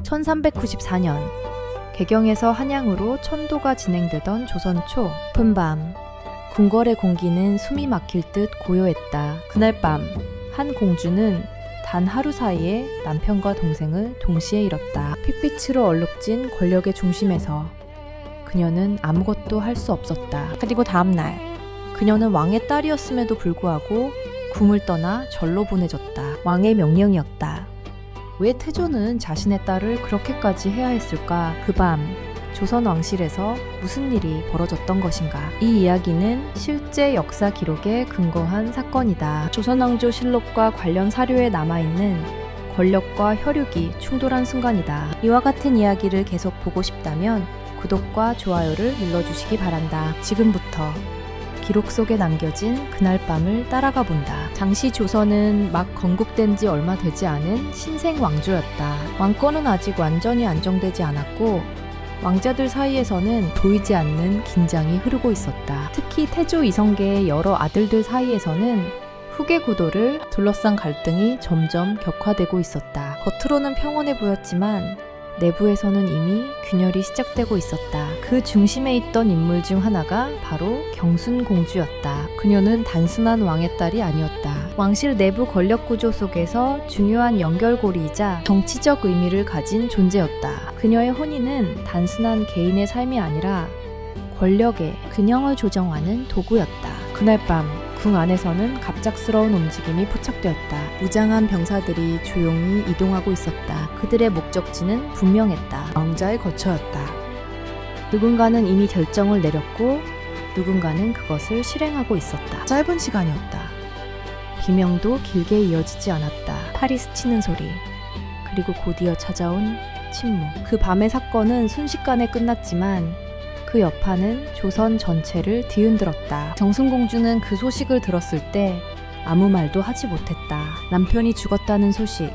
1394년 개경에서 한양으로 천도가 진행되던 조선 초 깊은 밤 궁궐의 공기는 숨이 막힐 듯 고요했다. 그날 밤 한 공주는 단 하루 사이에 남편과 동생을 동시에 잃었다. 핏빛으로 얼룩진 권력의 중심에서 그녀는 아무것도 할 수 없었다. 그리고 다음날 그녀는 왕의 딸이었음에도 불구하고 궁을 떠나 절로 보내졌다. 왕의 명령이었다. 왜 태조는 자신의 딸을 그렇게까지 해야 했을까? 그 밤 조선 왕실에서 무슨 일이 벌어졌던 것인가? 이 이야기는 실제 역사 기록에 근거한 사건이다. 조선왕조실록과 관련 사료에 남아있는 권력과 혈육이 충돌한 순간이다. 이와 같은 이야기를 계속 보고 싶다면 구독과 좋아요를 눌러주시기 바란다. 지금부터 기록 속에 남겨진 그날 밤을 따라가 본다. 당시 조선은 막 건국된 지 얼마 되지 않은 신생 왕조였다. 왕권은 아직 완전히 안정되지 않았고 왕자들 사이에서는 보이지 않는 긴장이 흐르고 있었다. 특히 태조 이성계의 여러 아들들 사이에서는 후계 구도를 둘러싼 갈등이 점점 격화되고 있었다. 겉으로는 평온해 보였지만 내부에서는 이미 균열이 시작되고 있었다. 그 중심에 있던 인물 중 하나가 바로 경순공주였다. 그녀는 단순한 왕의 딸이 아니었다. 왕실 내부 권력 구조 속에서 중요한 연결고리이자 정치적 의미를 가진 존재였다. 그녀의 혼인은 단순한 개인의 삶이 아니라 권력의 균형을 조정하는 도구였다. 그날 밤 궁 안에서는 갑작스러운 움직임이 포착되었다. 무장한 병사들이 조용히 이동하고 있었다. 그들의 목적지는 분명했다. 왕자의 거처였다. 누군가는 이미 결정을 내렸고 누군가는 그것을 실행하고 있었다. 짧은 시간이었다. 비명도 길게 이어지지 않았다. 팔이 스치는 소리, 그리고 곧이어 찾아온 침묵. 그 밤의 사건은 순식간에 끝났지만 그 여파는 조선 전체를 뒤흔들었다. 경순공주는 그 소식을 들었을 때 아무 말도 하지 못했다. 남편이 죽었다는 소식,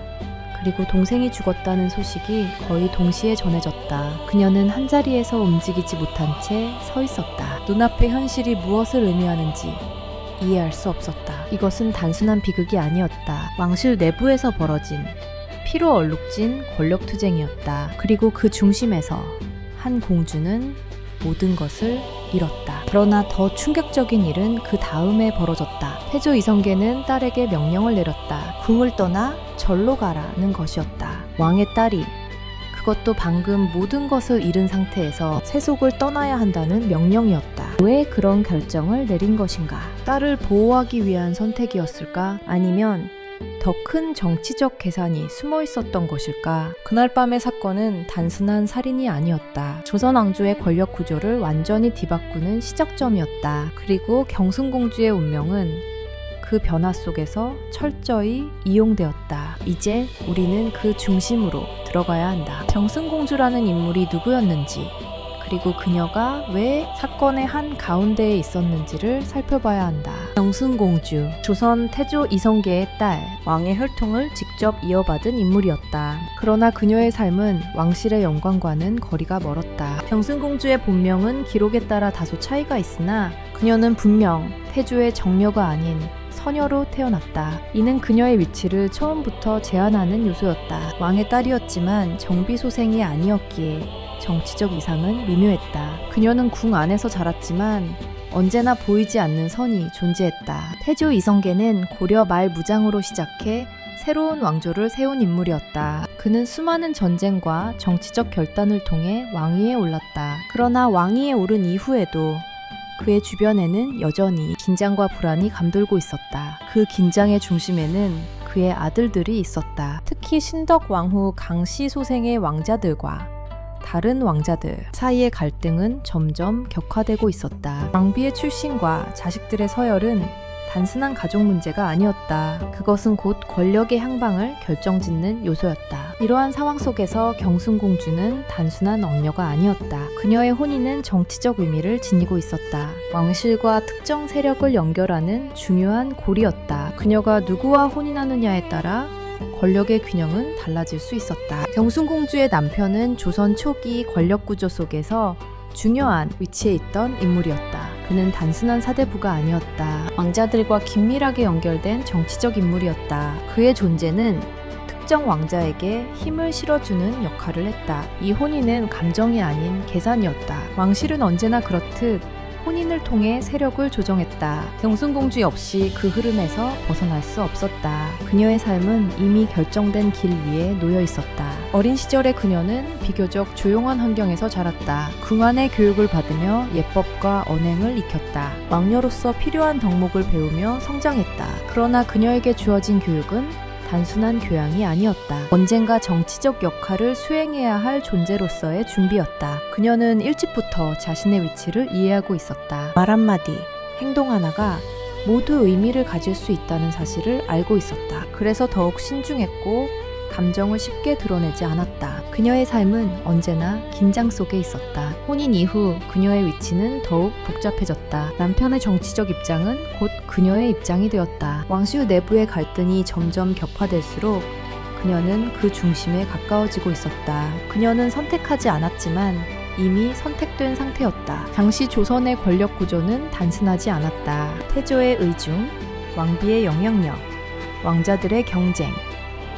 그리고 동생이 죽었다는 소식이 거의 동시에 전해졌다. 그녀는 한자리에서 움직이지 못한 채 서 있었다. 눈앞의 현실이 무엇을 의미하는지 이해할 수 없었다. 이것은 단순한 비극이 아니었다. 왕실 내부에서 벌어진 피로 얼룩진 권력투쟁이었다. 그리고 그 중심에서 한 공주는 모든 것을 잃었다. 그러나 더 충격적인 일은 그 다음에 벌어졌다. 태조 이성계는 딸에게 명령을 내렸다. 궁을 떠나 절로 가라는 것이었다. 왕의 딸이, 그것도 방금 모든 것을 잃은 상태에서 세속을 떠나야 한다는 명령이었다. 왜 그런 결정을 내린 것인가? 딸을 보호하기 위한 선택이었을까? 아니면 더 큰 정치적 계산이 숨어 있었던 것일까? 그날 밤의 사건은 단순한 살인이 아니었다. 조선 왕조의 권력 구조를 완전히 뒤바꾸는 시작점이었다. 그리고 경순공주의 운명은 그 변화 속에서 철저히 이용되었다. 이제 우리는 그 중심으로 들어가야 한다. 경순공주라는 인물이 누구였는지, 그리고 그녀가 왜 사건의 한 가운데에 있었는지를 살펴봐야 한다. 경순공주, 조선 태조 이성계의 딸, 왕의 혈통을 직접 이어받은 인물이었다. 그러나 그녀의 삶은 왕실의 영광과는 거리가 멀었다. 경순공주의 본명은 기록에 따라 다소 차이가 있으나 그녀는 분명 태조의 정녀가 아닌 서녀로 태어났다. 이는 그녀의 위치를 처음부터 제한하는 요소였다. 왕의 딸이었지만 정비소생이 아니었기에 정치적 이상은 미묘했다. 그녀는 궁 안에서 자랐지만 언제나 보이지 않는 선이 존재했다. 태조 이성계는 고려 말 무장으로 시작해 새로운 왕조를 세운 인물이었다. 그는 수많은 전쟁과 정치적 결단을 통해 왕위에 올랐다. 그러나 왕위에 오른 이후에도 그의 주변에는 여전히 긴장과 불안이 감돌고 있었다. 그 긴장의 중심에는 그의 아들들이 있었다. 특히 신덕 왕후 강씨 소생의 왕자들과 다른 왕자들 사이의 갈등은 점점 격화되고 있었다. 왕비의 출신과 자식들의 서열은 단순한 가족 문제가 아니었다. 그것은 곧 권력의 향방을 결정짓는 요소였다. 이러한 상황 속에서 경순공주는 단순한 억녀가 아니었다. 그녀의 혼인은 정치적 의미를 지니고 있었다. 왕실과 특정 세력을 연결하는 중요한 고리였다. 그녀가 누구와 혼인하느냐에 따라 권력의 균형은 달라질 수 있었다. 경순공주의 남편은 조선 초기 권력 구조 속에서 중요한 위치에 있던 인물이었다. 그는 단순한 사대부가 아니었다. 왕자들과 긴밀하게 연결된 정치적 인물이었다. 그의 존재는 특정 왕자에게 힘을 실어주는 역할을 했다. 이 혼인은 감정이 아닌 계산이었다. 왕실은 언제나 그렇듯 혼인을 통해 세력을 조정했다. 경순공주 역시 그 흐름에서 벗어날 수 없었다. 그녀의 삶은 이미 결정된 길 위에 놓여 있었다. 어린 시절의 그녀는 비교적 조용한 환경에서 자랐다. 궁안의 교육을 받으며 예법과 언행을 익혔다. 왕녀로서 필요한 덕목을 배우며 성장했다. 그러나 그녀에게 주어진 교육은 단순한 교양이 아니었다. 언젠가 정치적 역할을 수행해야 할 존재로서의 준비였다. 그녀는 일찍부터 자신의 위치를 이해하고 있었다. 말 한마디, 행동 하나가 모두 의미를 가질 수 있다는 사실을 알고 있었다. 그래서 더욱 신중했고 감정을 쉽게 드러내지 않았다. 그녀의 삶은 언제나 긴장 속에 있었다. 혼인 이후 그녀의 위치는 더욱 복잡해졌다. 남편의 정치적 입장은 곧 그녀의 입장이 되었다. 왕실 내부의 갈등이 점점 격화될수록 그녀는 그 중심에 가까워지고 있었다. 그녀는 선택하지 않았지만 이미 선택된 상태였다. 당시 조선의 권력 구조는 단순하지 않았다. 태조의 의중, 왕비의 영향력, 왕자들의 경쟁,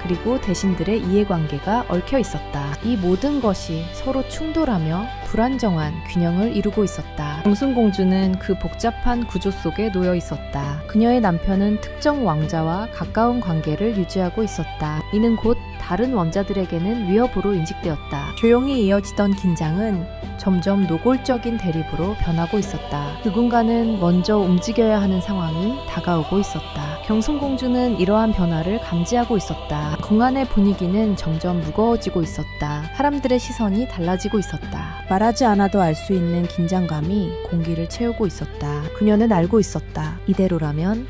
그리고 대신들의 이해관계가 얽혀 있었다. 이 모든 것이 서로 충돌하며 불안정한 균형을 이루고 있었다. 경순공주는 그 복잡한 구조 속에 놓여 있었다. 그녀의 남편은 특정 왕자와 가까운 관계를 유지하고 있었다. 이는 곧 다른 왕자들에게는 위협으로 인식되었다. 조용히 이어지던 긴장은 점점 노골적인 대립으로 변하고 있었다. 누군가는 먼저 움직여야 하는 상황이 다가오고 있었다. 경순공주는 이러한 변화를 감지하고 있었다. 궁안의 분위기는 점점 무거워지고 있었다. 사람들의 시선이 달라지고 있었다. 말하지 않아도 알 수 있는 긴장감이 공기를 채우고 있었다. 그녀는 알고 있었다. 이대로라면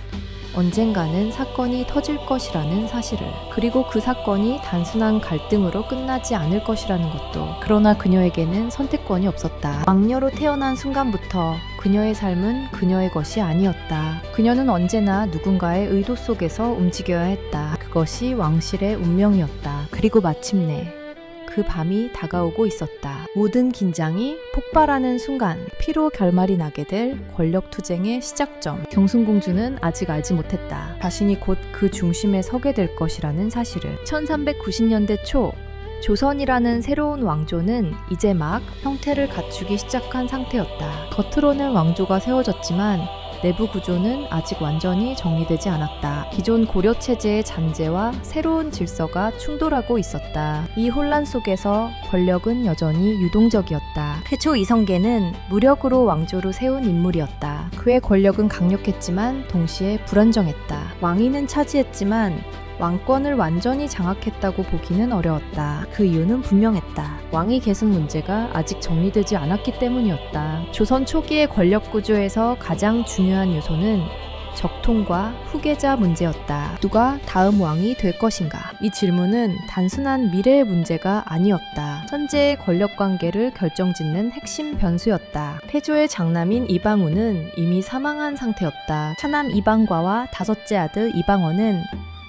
언젠가는 사건이 터질 것이라는 사실을, 그리고 그 사건이 단순한 갈등으로 끝나지 않을 것이라는 것도. 그러나 그녀에게는 선택권이 없었다. 왕녀로 태어난 순간부터 그녀의 삶은 그녀의 것이 아니었다. 그녀는 언제나 누군가의 의도 속에서 움직여야 했다. 그것이 왕실의 운명이었다. 그리고 마침내 그 밤이 다가오고 있었다. 모든 긴장이 폭발하는 순간, 피로 결말이 나게 될 권력투쟁의 시작점. 경순공주는 아직 알지 못했다. 자신이 곧 그 중심에 서게 될 것이라는 사실을. 1390년대 초, 조선이라는 새로운 왕조는 이제 막 형태를 갖추기 시작한 상태였다. 겉으로는 왕조가 세워졌지만 내부 구조는 아직 완전히 정리되지 않았다. 기존 고려 체제의 잔재와 새로운 질서가 충돌하고 있었다. 이 혼란 속에서 권력은 여전히 유동적이었다. 태초 이성계는 무력으로 왕조를 세운 인물이었다. 그의 권력은 강력했지만 동시에 불안정했다. 왕위는 차지했지만 왕권을 완전히 장악했다고 보기는 어려웠다. 그 이유는 분명했다. 왕위 계승 문제가 아직 정리되지 않았기 때문이었다. 조선 초기의 권력 구조에서 가장 중요한 요소는 적통과 후계자 문제였다. 누가 다음 왕이 될 것인가? 이 질문은 단순한 미래의 문제가 아니었다. 현재의 권력 관계를 결정짓는 핵심 변수였다. 태조의 장남인 이방우는 이미 사망한 상태였다. 차남 이방과와 다섯째 아들 이방원은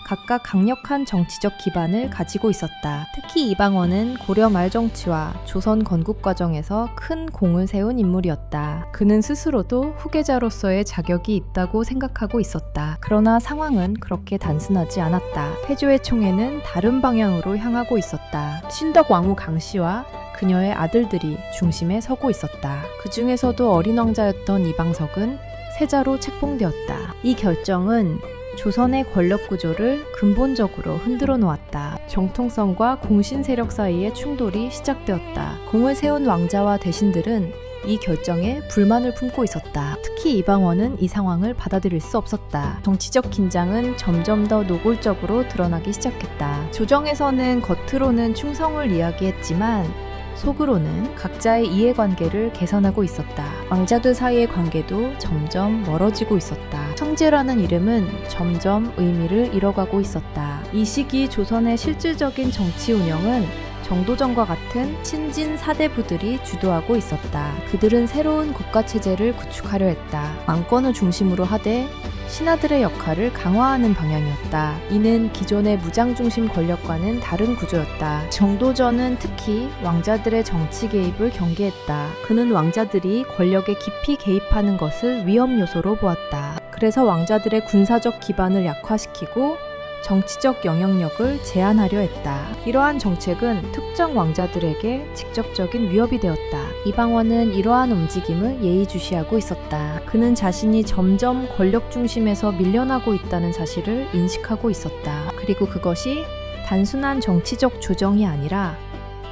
각각 강력한 정치적 기반을 가지고 있었다. 특히 이방원은 고려 말 정치와 조선 건국 과정에서 큰 공을 세운 인물이었다. 그는 스스로도 후계자로서의 자격이 있다고 생각하고 있었다. 그러나 상황은 그렇게 단순하지 않았다. 태조의 총애는 다른 방향으로 향하고 있었다. 신덕 왕후 강씨와 그녀의 아들들이 중심에 서고 있었다. 그 중에서도 어린 왕자였던 이방석은 세자로 책봉되었다. 이 결정은 조선의 권력 구조를 근본적으로 흔들어 놓았다. 정통성과 공신 세력 사이의 충돌이 시작되었다. 공을 세운 왕자와 대신들은 이 결정에 불만을 품고 있었다. 특히 이방원은 이 상황을 받아들일 수 없었다. 정치적 긴장은 점점 더 노골적으로 드러나기 시작했다. 조정에서는 겉으로는 충성을 이야기했지만 속으로는 각자의 이해관계를 개선하고 있었다. 왕자들 사이의 관계도 점점 멀어지고 있었다. 청제라는 이름은 점점 의미를 잃어가고 있었다. 이 시기 조선의 실질적인 정치 운영은 정도전과 같은 신진 사대부들이 주도하고 있었다. 그들은 새로운 국가체제를 구축하려 했다. 왕권을 중심으로 하되 신하들의 역할을 강화하는 방향이었다. 이는 기존의 무장중심 권력과는 다른 구조였다. 정도전은 특히 왕자들의 정치 개입을 경계했다. 그는 왕자들이 권력에 깊이 개입하는 것을 위험 요소로 보았다. 그래서 왕자들의 군사적 기반을 약화시키고 정치적 영향력을 제한하려 했다. 이러한 정책은 특정 왕자들에게 직접적인 위협이 되었다. 이방원은 이러한 움직임을 예의주시하고 있었다. 그는 자신이 점점 권력 중심에서 밀려나고 있다는 사실을 인식하고 있었다. 그리고 그것이 단순한 정치적 조정이 아니라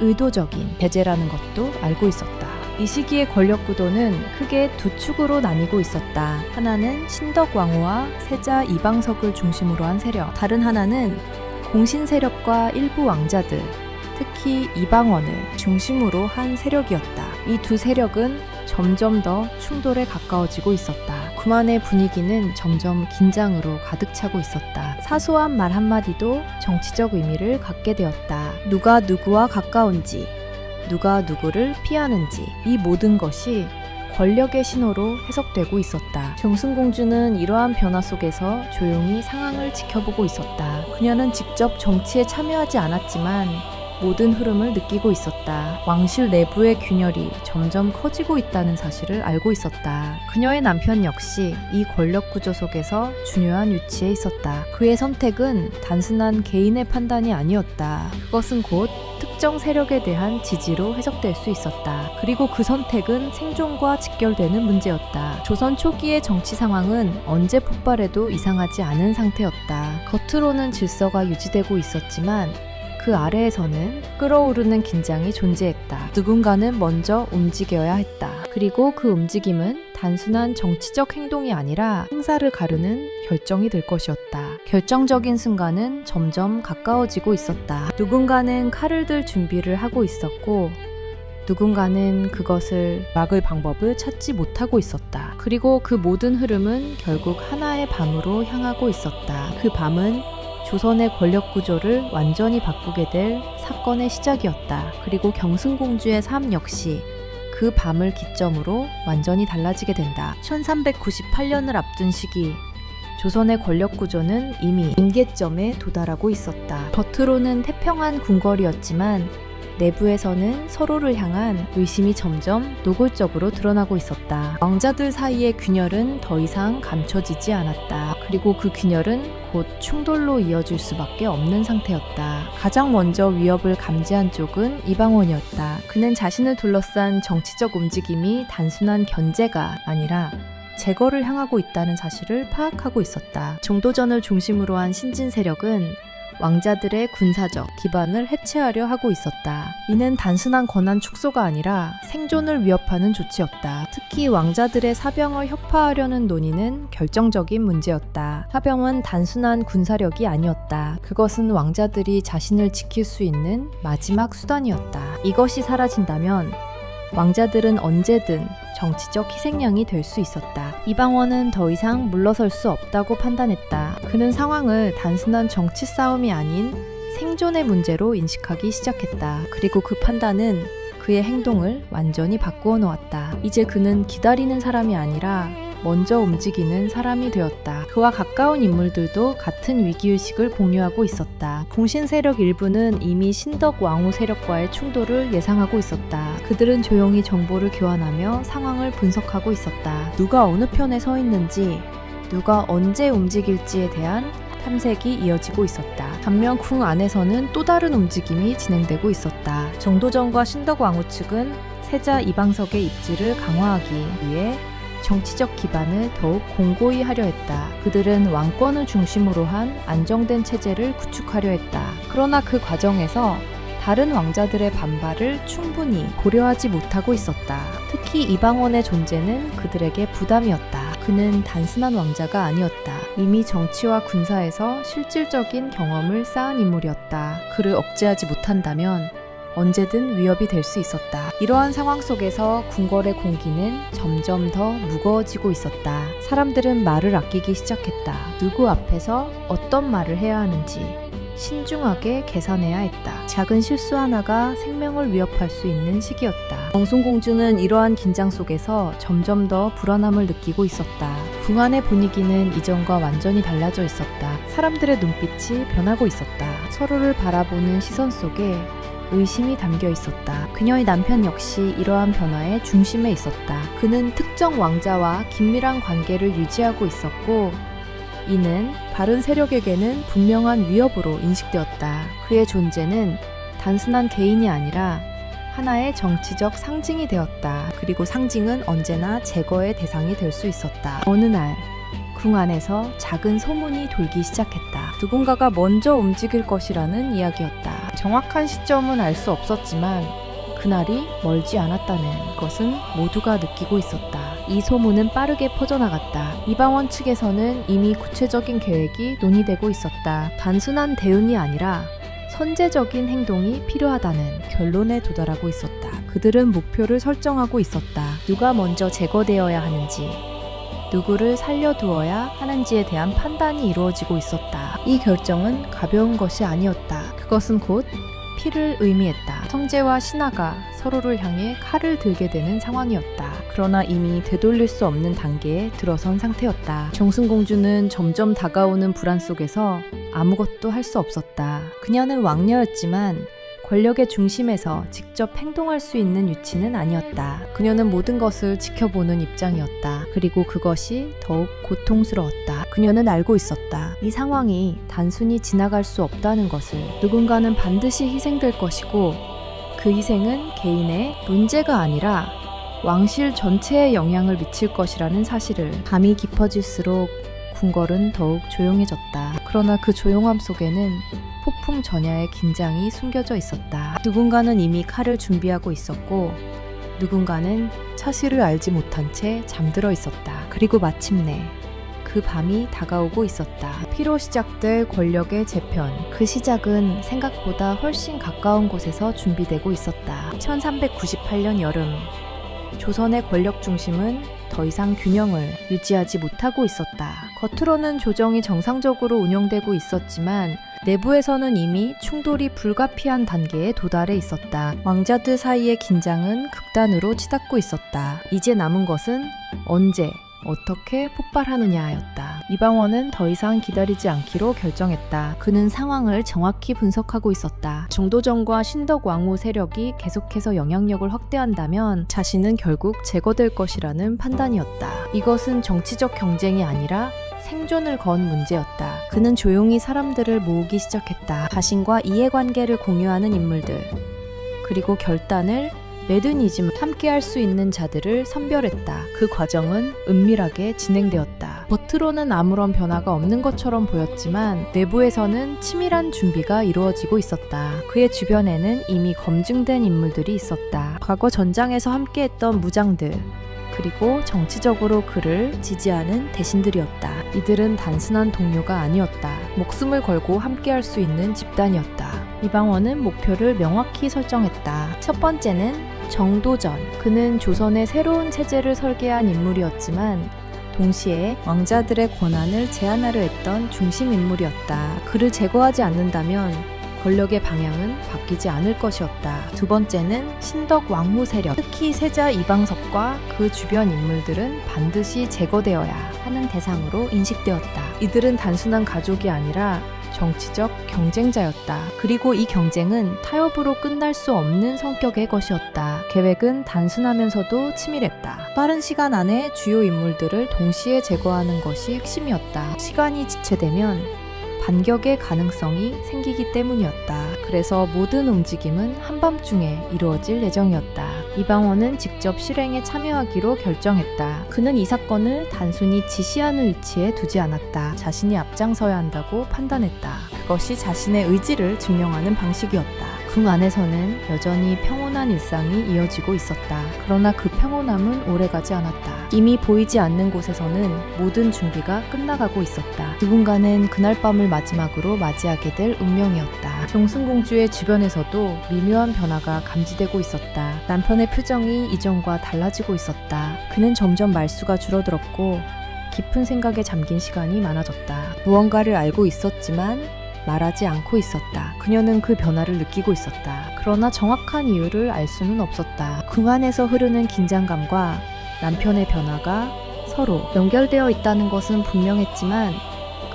의도적인 배제라는 것도 알고 있었다. 이 시기의 권력 구도는 크게 두 축으로 나뉘고 있었다. 하나는 신덕 왕후와 세자 이방석을 중심으로 한 세력, 다른 하나는 공신 세력과 일부 왕자들, 특히 이방원을 중심으로 한 세력이었다. 이 두 세력은 점점 더 충돌에 가까워지고 있었다. 그만의 분위기는 점점 긴장으로 가득 차고 있었다. 사소한 말 한마디도 정치적 의미를 갖게 되었다. 누가 누구와 가까운지, 누가 누구를 피하는지, 이 모든 것이 권력의 신호로 해석되고 있었다. 정순공주는 이러한 변화 속에서 조용히 상황을 지켜보고 있었다. 그녀는 직접 정치에 참여하지 않았지만 모든 흐름을 느끼고 있었다. 왕실 내부의 균열이 점점 커지고 있다는 사실을 알고 있었다. 그녀의 남편 역시 이 권력 구조 속에서 중요한 위치에 있었다. 그의 선택은 단순한 개인의 판단이 아니었다. 그것은 곧 특정 세력에 대한 지지로 해석될 수 있었다. 그리고 그 선택은 생존과 직결되는 문제였다. 조선 초기의 정치 상황은 언제 폭발해도 이상하지 않은 상태였다. 겉으로는 질서가 유지되고 있었지만 그 아래에서는 끓어오르는 긴장이 존재했다. 누군가는 먼저 움직여야 했다. 그리고 그 움직임은 단순한 정치적 행동이 아니라 행사를 가르는 결정이 될 것이었다. 결정적인 순간은 점점 가까워지고 있었다. 누군가는 칼을 들 준비를 하고 있었고 누군가는 그것을 막을 방법을 찾지 못하고 있었다. 그리고 그 모든 흐름은 결국 하나의 밤으로 향하고 있었다. 그 밤은 조선의 권력 구조를 완전히 바꾸게 될 사건의 시작이었다. 그리고 경순공주의 삶 역시 그 밤을 기점으로 완전히 달라지게 된다. 1398년을 앞둔 시기, 조선의 권력 구조는 이미 임계점에 도달하고 있었다. 겉으로는 태평한 궁궐이었지만 내부에서는 서로를 향한 의심이 점점 노골적으로 드러나고 있었다. 왕자들 사이의 균열은 더 이상 감춰지지 않았다. 그리고 그 균열은 곧 충돌로 이어질 수밖에 없는 상태였다. 가장 먼저 위협을 감지한 쪽은 이방원이었다. 그는 자신을 둘러싼 정치적 움직임이 단순한 견제가 아니라 제거를 향하고 있다는 사실을 파악하고 있었다. 정도전을 중심으로 한 신진 세력은 왕자들의 군사적 기반을 해체하려 하고 있었다. 이는 단순한 권한 축소가 아니라 생존을 위협하는 조치였다. 특히 왕자들의 사병을 혁파하려는 논의는 결정적인 문제였다. 사병은 단순한 군사력이 아니었다. 그것은 왕자들이 자신을 지킬 수 있는 마지막 수단이었다. 이것이 사라진다면 왕자들은 언제든 정치적 희생양이 될 수 있었다. 이방원은 더 이상 물러설 수 없다고 판단했다. 그는 상황을 단순한 정치 싸움이 아닌 생존의 문제로 인식하기 시작했다. 그리고 그 판단은 그의 행동을 완전히 바꾸어 놓았다. 이제 그는 기다리는 사람이 아니라 먼저 움직이는 사람이 되었다. 그와 가까운 인물들도 같은 위기의식을 공유하고 있었다. 공신 세력 일부는 이미 신덕 왕후 세력과의 충돌을 예상하고 있었다. 그들은 조용히 정보를 교환하며 상황을 분석하고 있었다. 누가 어느 편에 서 있는지, 누가 언제 움직일지에 대한 탐색이 이어지고 있었다. 반면 궁 안에서는 또 다른 움직임이 진행되고 있었다. 정도전과 신덕 왕후 측은 세자 이방석의 입지를 강화하기 위해 정치적 기반을 더욱 공고히 하려 했다. 그들은 왕권을 중심으로 한 안정된 체제를 구축하려 했다. 그러나 그 과정에서 다른 왕자들의 반발을 충분히 고려하지 못하고 있었다. 특히 이방원의 존재는 그들에게 부담이었다. 그는 단순한 왕자가 아니었다. 이미 정치와 군사에서 실질적인 경험을 쌓은 인물이었다. 그를 억제하지 못한다면 언제든 위협이 될 수 있었다. 이러한 상황 속에서 궁궐의 공기는 점점 더 무거워지고 있었다. 사람들은 말을 아끼기 시작했다. 누구 앞에서 어떤 말을 해야 하는지 신중하게 계산해야 했다. 작은 실수 하나가 생명을 위협할 수 있는 시기였다. 정순공주는 이러한 긴장 속에서 점점 더 불안함을 느끼고 있었다. 궁 안의 분위기는 이전과 완전히 달라져 있었다. 사람들의 눈빛이 변하고 있었다. 서로를 바라보는 시선 속에 의심이 담겨 있었다. 그녀의 남편 역시 이러한 변화의 중심에 있었다. 그는 특정 왕자와 긴밀한 관계를 유지하고 있었고 이는 바른 세력에게는 분명한 위협으로 인식되었다. 그의 존재는 단순한 개인이 아니라 하나의 정치적 상징이 되었다. 그리고 상징은 언제나 제거의 대상이 될 수 있었다. 어느 날 궁 안에서 작은 소문이 돌기 시작했다. 누군가가 먼저 움직일 것이라는 이야기였다. 정확한 시점은 알 수 없었지만 그날이 멀지 않았다는 것은 모두가 느끼고 있었다. 이 소문은 빠르게 퍼져나갔다. 이방원 측에서는 이미 구체적인 계획이 논의되고 있었다. 단순한 대응이 아니라 선제적인 행동이 필요하다는 결론에 도달하고 있었다. 그들은 목표를 설정하고 있었다. 누가 먼저 제거되어야 하는지, 누구를 살려두어야 하는지에 대한 판단이 이루어지고 있었다. 이 결정은 가벼운 것이 아니었다. 그것은 곧 피를 의미했다. 성재와 신하가 서로를 향해 칼을 들게 되는 상황이었다. 그러나 이미 되돌릴 수 없는 단계에 들어선 상태였다. 정승공주는 점점 다가오는 불안 속에서 아무것도 할 수 없었다. 그녀는 왕녀였지만 권력의 중심에서 직접 행동할 수 있는 위치는 아니었다. 그녀는 모든 것을 지켜보는 입장이었다. 그리고 그것이 더욱 고통스러웠다. 그녀는 알고 있었다. 이 상황이 단순히 지나갈 수 없다는 것을. 누군가는 반드시 희생될 것이고 그 희생은 개인의 문제가 아니라 왕실 전체에 영향을 미칠 것이라는 사실을. 밤이 깊어질수록 궁궐은 더욱 조용해졌다. 그러나 그 조용함 속에는 폭풍 전야의 긴장이 숨겨져 있었다. 누군가는 이미 칼을 준비하고 있었고 누군가는 사실을 알지 못한 채 잠들어 있었다. 그리고 마침내 그 밤이 다가오고 있었다. 피로 시작될 권력의 재편. 그 시작은 생각보다 훨씬 가까운 곳에서 준비되고 있었다. 1398년 여름, 조선의 권력 중심은 더 이상 균형을 유지하지 못하고 있었다. 겉으로는 조정이 정상적으로 운영되고 있었지만 내부에서는 이미 충돌이 불가피한 단계에 도달해 있었다. 왕자들 사이의 긴장은 극단으로 치닫고 있었다. 이제 남은 것은 언제, 어떻게 폭발하느냐였다. 이방원은 더 이상 기다리지 않기로 결정했다. 그는 상황을 정확히 분석하고 있었다. 정도전과 신덕 왕후 세력이 계속해서 영향력을 확대한다면 자신은 결국 제거될 것이라는 판단이었다. 이것은 정치적 경쟁이 아니라 생존을 건 문제였다. 그는 조용히 사람들을 모으기 시작했다. 자신과 이해관계를 공유하는 인물들, 그리고 결단을 매드니즘 함께할 수 있는 자들을 선별했다. 그 과정은 은밀하게 진행되었다. 겉으로는 아무런 변화가 없는 것처럼 보였지만 내부에서는 치밀한 준비가 이루어지고 있었다. 그의 주변에는 이미 검증된 인물들이 있었다. 과거 전장에서 함께했던 무장들, 그리고 정치적으로 그를 지지하는 대신들이었다. 이들은 단순한 동료가 아니었다. 목숨을 걸고 함께할 수 있는 집단이었다. 이방원은 목표를 명확히 설정했다. 첫 번째는 정도전. 그는 조선의 새로운 체제를 설계한 인물이었지만 동시에 왕자들의 권한을 제한하려 했던 중심 인물이었다. 그를 제거하지 않는다면 권력의 방향은 바뀌지 않을 것이었다. 두 번째는 신덕 왕후 세력. 특히 세자 이방석과 그 주변 인물들은 반드시 제거되어야 하는 대상으로 인식되었다. 이들은 단순한 가족이 아니라 정치적 경쟁자였다. 그리고 이 경쟁은 타협으로 끝날 수 없는 성격의 것이었다. 계획은 단순하면서도 치밀했다. 빠른 시간 안에 주요 인물들을 동시에 제거하는 것이 핵심이었다. 시간이 지체되면 반격의 가능성이 생기기 때문이었다. 그래서 모든 움직임은 한밤중에 이루어질 예정이었다. 이방원은 직접 실행에 참여하기로 결정했다. 그는 이 사건을 단순히 지시하는 위치에 두지 않았다. 자신이 앞장서야 한다고 판단했다. 그것이 자신의 의지를 증명하는 방식이었다. 궁 안에서는 여전히 평온한 일상이 이어지고 있었다. 그러나 그 평온함은 오래가지 않았다. 이미 보이지 않는 곳에서는 모든 준비가 끝나가고 있었다. 누군가는 그날 밤을 마지막으로 맞이하게 될 운명이었다. 정승공주의 주변에서도 미묘한 변화가 감지되고 있었다. 남편의 표정이 이전과 달라지고 있었다. 그는 점점 말수가 줄어들었고 깊은 생각에 잠긴 시간이 많아졌다. 무언가를 알고 있었지만 말하지 않고 있었다. 그녀는 그 변화를 느끼고 있었다. 그러나 정확한 이유를 알 수는 없었다. 궁 안에서 흐르는 긴장감과 남편의 변화가 서로 연결되어 있다는 것은 분명했지만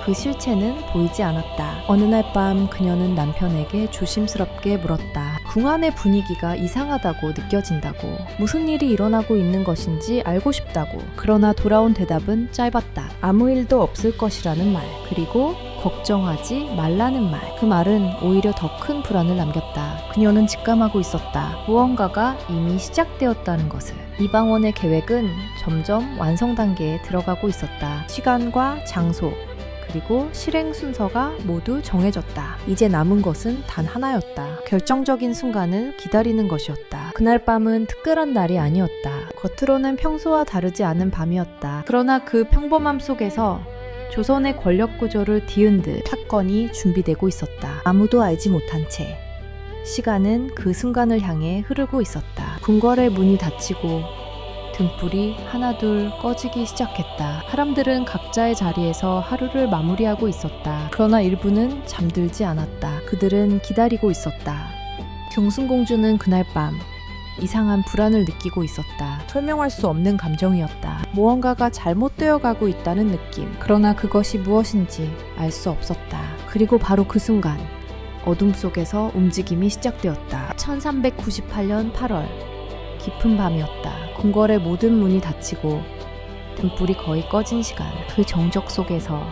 그 실체는 보이지 않았다. 어느 날 밤 그녀는 남편에게 조심스럽게 물었다. 궁 안의 분위기가 이상하다고 느껴진다고. 무슨 일이 일어나고 있는 것인지 알고 싶다고. 그러나 돌아온 대답은 짧았다. 아무 일도 없을 것이라는 말. 그리고 걱정하지 말라는 말. 그 말은 오히려 더 큰 불안을 남겼다. 그녀는 직감하고 있었다. 무언가가 이미 시작되었다는 것을. 이방원의 계획은 점점 완성 단계에 들어가고 있었다. 시간과 장소, 그리고 실행 순서가 모두 정해졌다. 이제 남은 것은 단 하나였다. 결정적인 순간을 기다리는 것이었다. 그날 밤은 특별한 날이 아니었다. 겉으로는 평소와 다르지 않은 밤이었다. 그러나 그 평범함 속에서 조선의 권력 구조를 뒤흔들 사건이 준비되고 있었다. 아무도 알지 못한 채 시간은 그 순간을 향해 흐르고 있었다. 궁궐의 문이 닫히고 등불이 하나둘 꺼지기 시작했다. 사람들은 각자의 자리에서 하루를 마무리하고 있었다. 그러나 일부는 잠들지 않았다. 그들은 기다리고 있었다. 경순공주는 그날 밤 이상한 불안을 느끼고 있었다. 설명할 수 없는 감정이었다. 무언가가 잘못되어 가고 있다는 느낌. 그러나 그것이 무엇인지 알 수 없었다. 그리고 바로 그 순간 어둠 속에서 움직임이 시작되었다. 1398년 8월 깊은 밤이었다. 궁궐의 모든 문이 닫히고 등불이 거의 꺼진 시간. 그 정적 속에서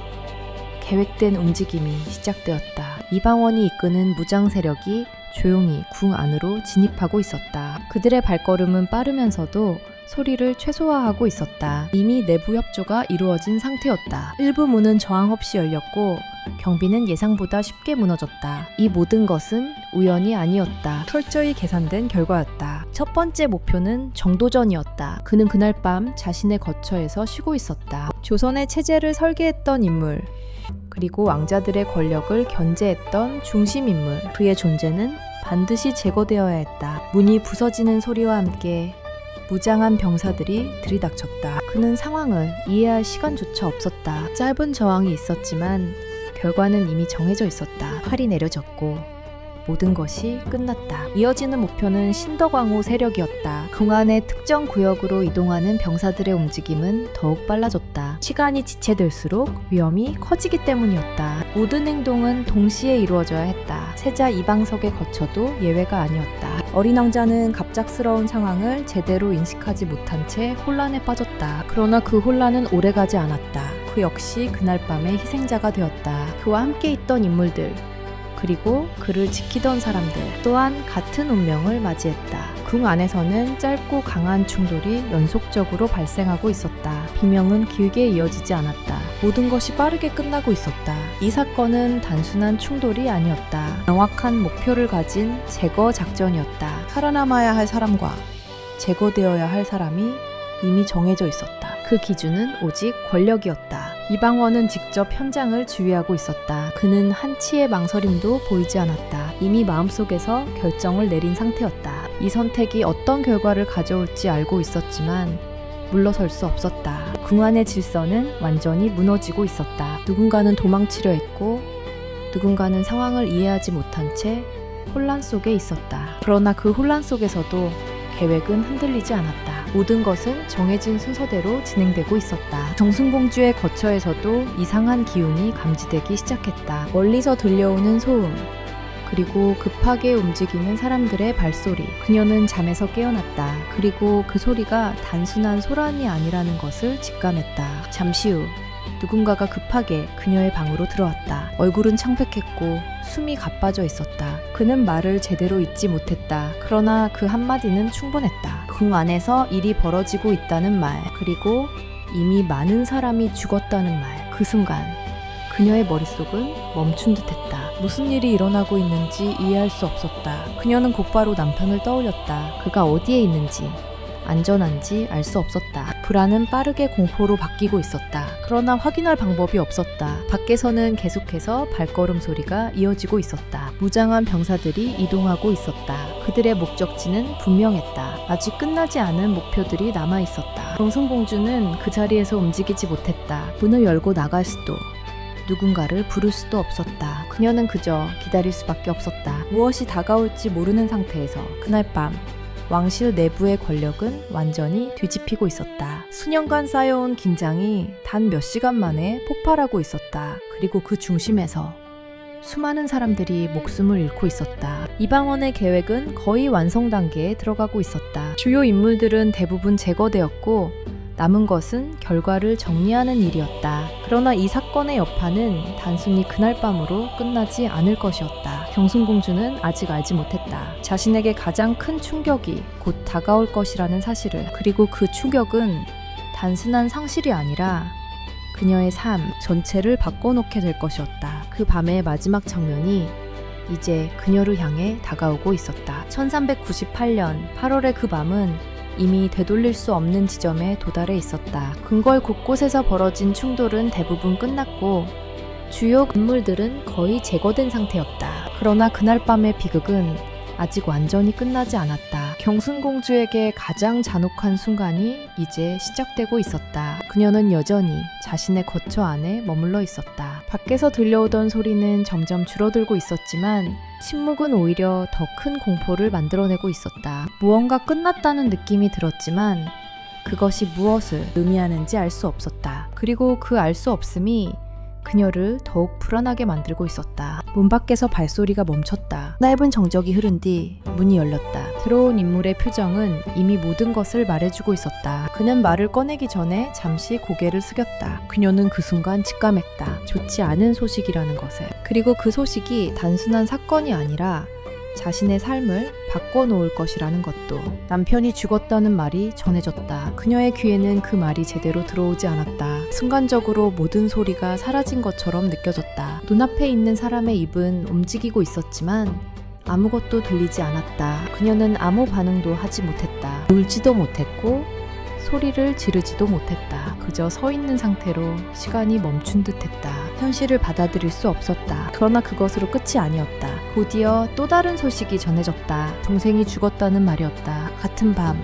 계획된 움직임이 시작되었다. 이방원이 이끄는 무장 세력이 조용히 궁 안으로 진입하고 있었다. 그들의 발걸음은 빠르면서도 소리를 최소화하고 있었다. 이미 내부 협조가 이루어진 상태였다. 일부 문은 저항 없이 열렸고 경비는 예상보다 쉽게 무너졌다. 이 모든 것은 우연이 아니었다. 철저히 계산된 결과였다. 첫 번째 목표는 정도전이었다. 그는 그날 밤 자신의 거처에서 쉬고 있었다. 조선의 체제를 설계했던 인물, 그리고 왕자들의 권력을 견제했던 중심 인물. 그의 존재는 반드시 제거되어야 했다. 문이 부서지는 소리와 함께 무장한 병사들이 들이닥쳤다. 그는 상황을 이해할 시간조차 없었다. 짧은 저항이 있었지만 결과는 이미 정해져 있었다. 팔이 내려졌고 모든 것이 끝났다. 이어지는 목표는 신덕왕후 세력이었다. 궁 안의 특정 구역으로 이동하는 병사들의 움직임은 더욱 빨라졌다. 시간이 지체될수록 위험이 커지기 때문이었다. 모든 행동은 동시에 이루어져야 했다. 세자 이방석의 거처도 예외가 아니었다. 어린 왕자는 갑작스러운 상황을 제대로 인식하지 못한 채 혼란에 빠졌다. 그러나 그 혼란은 오래가지 않았다. 그 역시 그날 밤의 희생자가 되었다. 그와 함께 있던 인물들, 그리고 그를 지키던 사람들 또한 같은 운명을 맞이했다. 궁 안에서는 짧고 강한 충돌이 연속적으로 발생하고 있었다. 비명은 길게 이어지지 않았다. 모든 것이 빠르게 끝나고 있었다. 이 사건은 단순한 충돌이 아니었다. 명확한 목표를 가진 제거 작전이었다. 살아남아야 할 사람과 제거되어야 할 사람이 이미 정해져 있었다. 그 기준은 오직 권력이었다. 이방원은 직접 현장을 지휘하고 있었다. 그는 한치의 망설임도 보이지 않았다. 이미 마음속에서 결정을 내린 상태였다. 이 선택이 어떤 결과를 가져올지 알고 있었지만 물러설 수 없었다. 궁 안의 질서는 완전히 무너지고 있었다. 누군가는 도망치려 했고 누군가는 상황을 이해하지 못한 채 혼란 속에 있었다. 그러나 그 혼란 속에서도 계획은 흔들리지 않았다. 모든 것은 정해진 순서대로 진행되고 있었다. 정순공주의 거처에서도 이상한 기운이 감지되기 시작했다. 멀리서 들려오는 소음, 그리고 급하게 움직이는 사람들의 발소리. 그녀는 잠에서 깨어났다. 그리고 그 소리가 단순한 소란이 아니라는 것을 직감했다. 잠시 후 누군가가 급하게 그녀의 방으로 들어왔다. 얼굴은 창백했고 숨이 가빠져 있었다. 그는 말을 제대로 잇지 못했다. 그러나 그 한마디는 충분했다. 궁 안에서 일이 벌어지고 있다는 말, 그리고 이미 많은 사람이 죽었다는 말. 그 순간 그녀의 머릿속은 멈춘 듯했다. 무슨 일이 일어나고 있는지 이해할 수 없었다. 그녀는 곧바로 남편을 떠올렸다. 그가 어디에 있는지, 안전한지 알 수 없었다. 불안은 빠르게 공포로 바뀌고 있었다. 그러나 확인할 방법이 없었다. 밖에서는 계속해서 발걸음 소리가 이어지고 있었다. 무장한 병사들이 이동하고 있었다. 그들의 목적지는 분명했다. 아직 끝나지 않은 목표들이 남아 있었다. 정순공주는 그 자리에서 움직이지 못했다. 문을 열고 나갈 수도, 누군가를 부를 수도 없었다. 그녀는 그저 기다릴 수밖에 없었다. 무엇이 다가올지 모르는 상태에서 그날 밤 왕실 내부의 권력은 완전히 뒤집히고 있었다. 수년간 쌓여온 긴장이 단 몇 시간 만에 폭발하고 있었다. 그리고 그 중심에서 수많은 사람들이 목숨을 잃고 있었다. 이방원의 계획은 거의 완성 단계에 들어가고 있었다. 주요 인물들은 대부분 제거되었고 남은 것은 결과를 정리하는 일이었다. 그러나 이 사건의 여파는 단순히 그날 밤으로 끝나지 않을 것이었다. 경순공주는 아직 알지 못했다. 자신에게 가장 큰 충격이 곧 다가올 것이라는 사실을. 그리고 그 충격은 단순한 상실이 아니라 그녀의 삶 전체를 바꿔놓게 될 것이었다. 그 밤의 마지막 장면이 이제 그녀를 향해 다가오고 있었다. 1398년 8월의 그 밤은 이미 되돌릴 수 없는 지점에 도달해 있었다. 궁궐 곳곳에서 벌어진 충돌은 대부분 끝났고 주요 인물들은 거의 제거된 상태였다. 그러나 그날 밤의 비극은 아직 완전히 끝나지 않았다. 경순공주에게 가장 잔혹한 순간이 이제 시작되고 있었다. 그녀는 여전히 자신의 거처 안에 머물러 있었다. 밖에서 들려오던 소리는 점점 줄어들고 있었지만 침묵은 오히려 더 큰 공포를 만들어내고 있었다. 무언가 끝났다는 느낌이 들었지만 그것이 무엇을 의미하는지 알 수 없었다. 그리고 그 알 수 없음이 그녀를 더욱 불안하게 만들고 있었다. 문 밖에서 발소리가 멈췄다. 짧은 정적이 흐른 뒤 문이 열렸다. 들어온 인물의 표정은 이미 모든 것을 말해주고 있었다. 그는 말을 꺼내기 전에 잠시 고개를 숙였다. 그녀는 그 순간 직감했다. 좋지 않은 소식이라는 것을. 그리고 그 소식이 단순한 사건이 아니라 자신의 삶을 바꿔놓을 것이라는 것도. 남편이 죽었다는 말이 전해졌다. 그녀의 귀에는 그 말이 제대로 들어오지 않았다. 순간적으로 모든 소리가 사라진 것처럼 느껴졌다. 눈앞에 있는 사람의 입은 움직이고 있었지만 아무것도 들리지 않았다. 그녀는 아무 반응도 하지 못했다. 울지도 못했고 소리를 지르지도 못했다. 그저 서 있는 상태로 시간이 멈춘 듯했다. 현실을 받아들일 수 없었다. 그러나 그것으로 끝이 아니었다. 곧이어 또 다른 소식이 전해졌다. 동생이 죽었다는 말이었다. 같은 밤,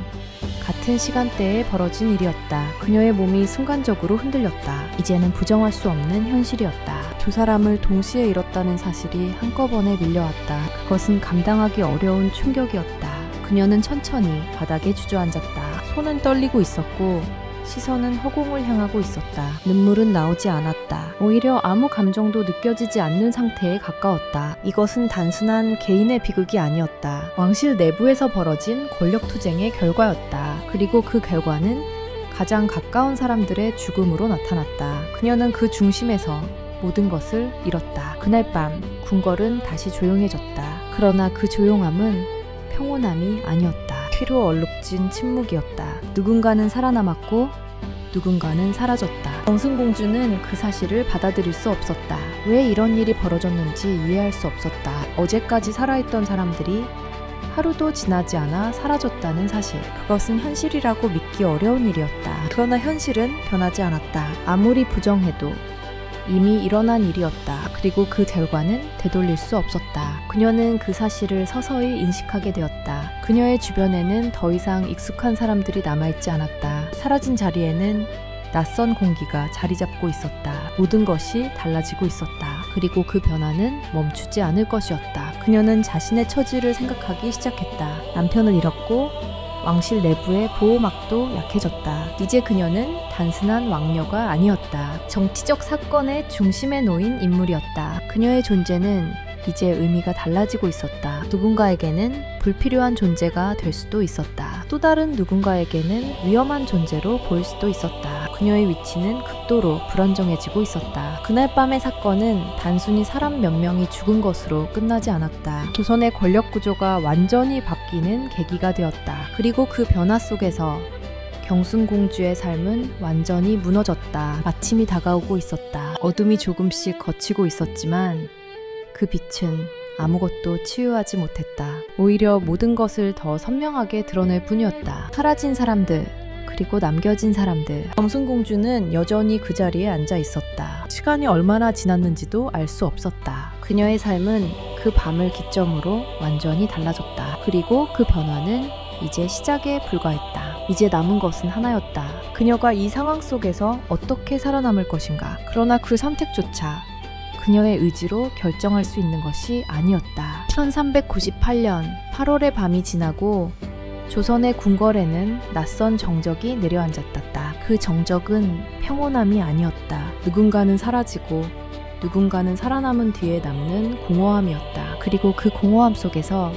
같은 시간대에 벌어진 일이었다. 그녀의 몸이 순간적으로 흔들렸다. 이제는 부정할 수 없는 현실이었다. 두 사람을 동시에 잃었다는 사실이 한꺼번에 밀려왔다. 그것은 감당하기 어려운 충격이었다. 그녀는 천천히 바닥에 주저앉았다. 손은 떨리고 있었고 시선은 허공을 향하고 있었다. 눈물은 나오지 않았다. 오히려 아무 감정도 느껴지지 않는 상태에 가까웠다. 이것은 단순한 개인의 비극이 아니었다. 왕실 내부에서 벌어진 권력투쟁의 결과였다. 그리고 그 결과는 가장 가까운 사람들의 죽음으로 나타났다. 그녀는 그 중심에서 모든 것을 잃었다. 그날 밤 궁궐은 다시 조용해졌다. 그러나 그 조용함은 평온함이 아니었다. 피로 얼룩진 침묵이었다. 누군가는 살아남았고 누군가는 사라졌다. 경순공주는 그 사실을 받아들일 수 없었다. 왜 이런 일이 벌어졌는지 이해할 수 없었다. 어제까지 살아있던 사람들이 하루도 지나지 않아 사라졌다는 사실. 그것은 현실이라고 믿기 어려운 일이었다. 그러나 현실은 변하지 않았다. 아무리 부정해도 이미 일어난 일이었다. 그리고 그 결과는 되돌릴 수 없었다. 그녀는 그 사실을 서서히 인식하게 되었다. 그녀의 주변에는 더 이상 익숙한 사람들이 남아있지 않았다. 사라진 자리에는 낯선 공기가 자리 잡고 있었다. 모든 것이 달라지고 있었다. 그리고 그 변화는 멈추지 않을 것이었다. 그녀는 자신의 처지를 생각하기 시작했다. 남편을 잃었고 왕실 내부의 보호막도 약해졌다. 이제 그녀는 단순한 왕녀가 아니었다. 정치적 사건의 중심에 놓인 인물이었다. 그녀의 존재는 이제 의미가 달라지고 있었다. 누군가에게는 불필요한 존재가 될 수도 있었다. 또 다른 누군가에게는 위험한 존재로 보일 수도 있었다. 그녀의 위치는 극도로 불안정해지고 있었다. 그날 밤의 사건은 단순히 사람 몇 명이 죽은 것으로 끝나지 않았다. 조선의 권력 구조가 완전히 바뀌는 계기가 되었다. 그리고 그 변화 속에서 경순공주의 삶은 완전히 무너졌다. 아침이 다가오고 있었다. 어둠이 조금씩 걷히고 있었지만 그 빛은 아무것도 치유하지 못했다. 오히려 모든 것을 더 선명하게 드러낼 뿐이었다. 사라진 사람들, 그리고 남겨진 사람들. 경순공주는 여전히 그 자리에 앉아 있었다. 시간이 얼마나 지났는지도 알 수 없었다. 그녀의 삶은 그 밤을 기점으로 완전히 달라졌다. 그리고 그 변화는 이제 시작에 불과했다. 이제 남은 것은 하나였다. 그녀가 이 상황 속에서 어떻게 살아남을 것인가. 그러나 그 선택조차 그녀의 의지로 결정할 수 있는 것이 아니었다. 1398년 8월의 밤이 지나고 조선의 궁궐에는 낯선 정적이 내려앉았다. 그 정적은 평온함이 아니었다. 누군가는 사라지고 누군가는 살아남은 뒤에 남는 공허함이었다. 그리고 그 공허함 속에서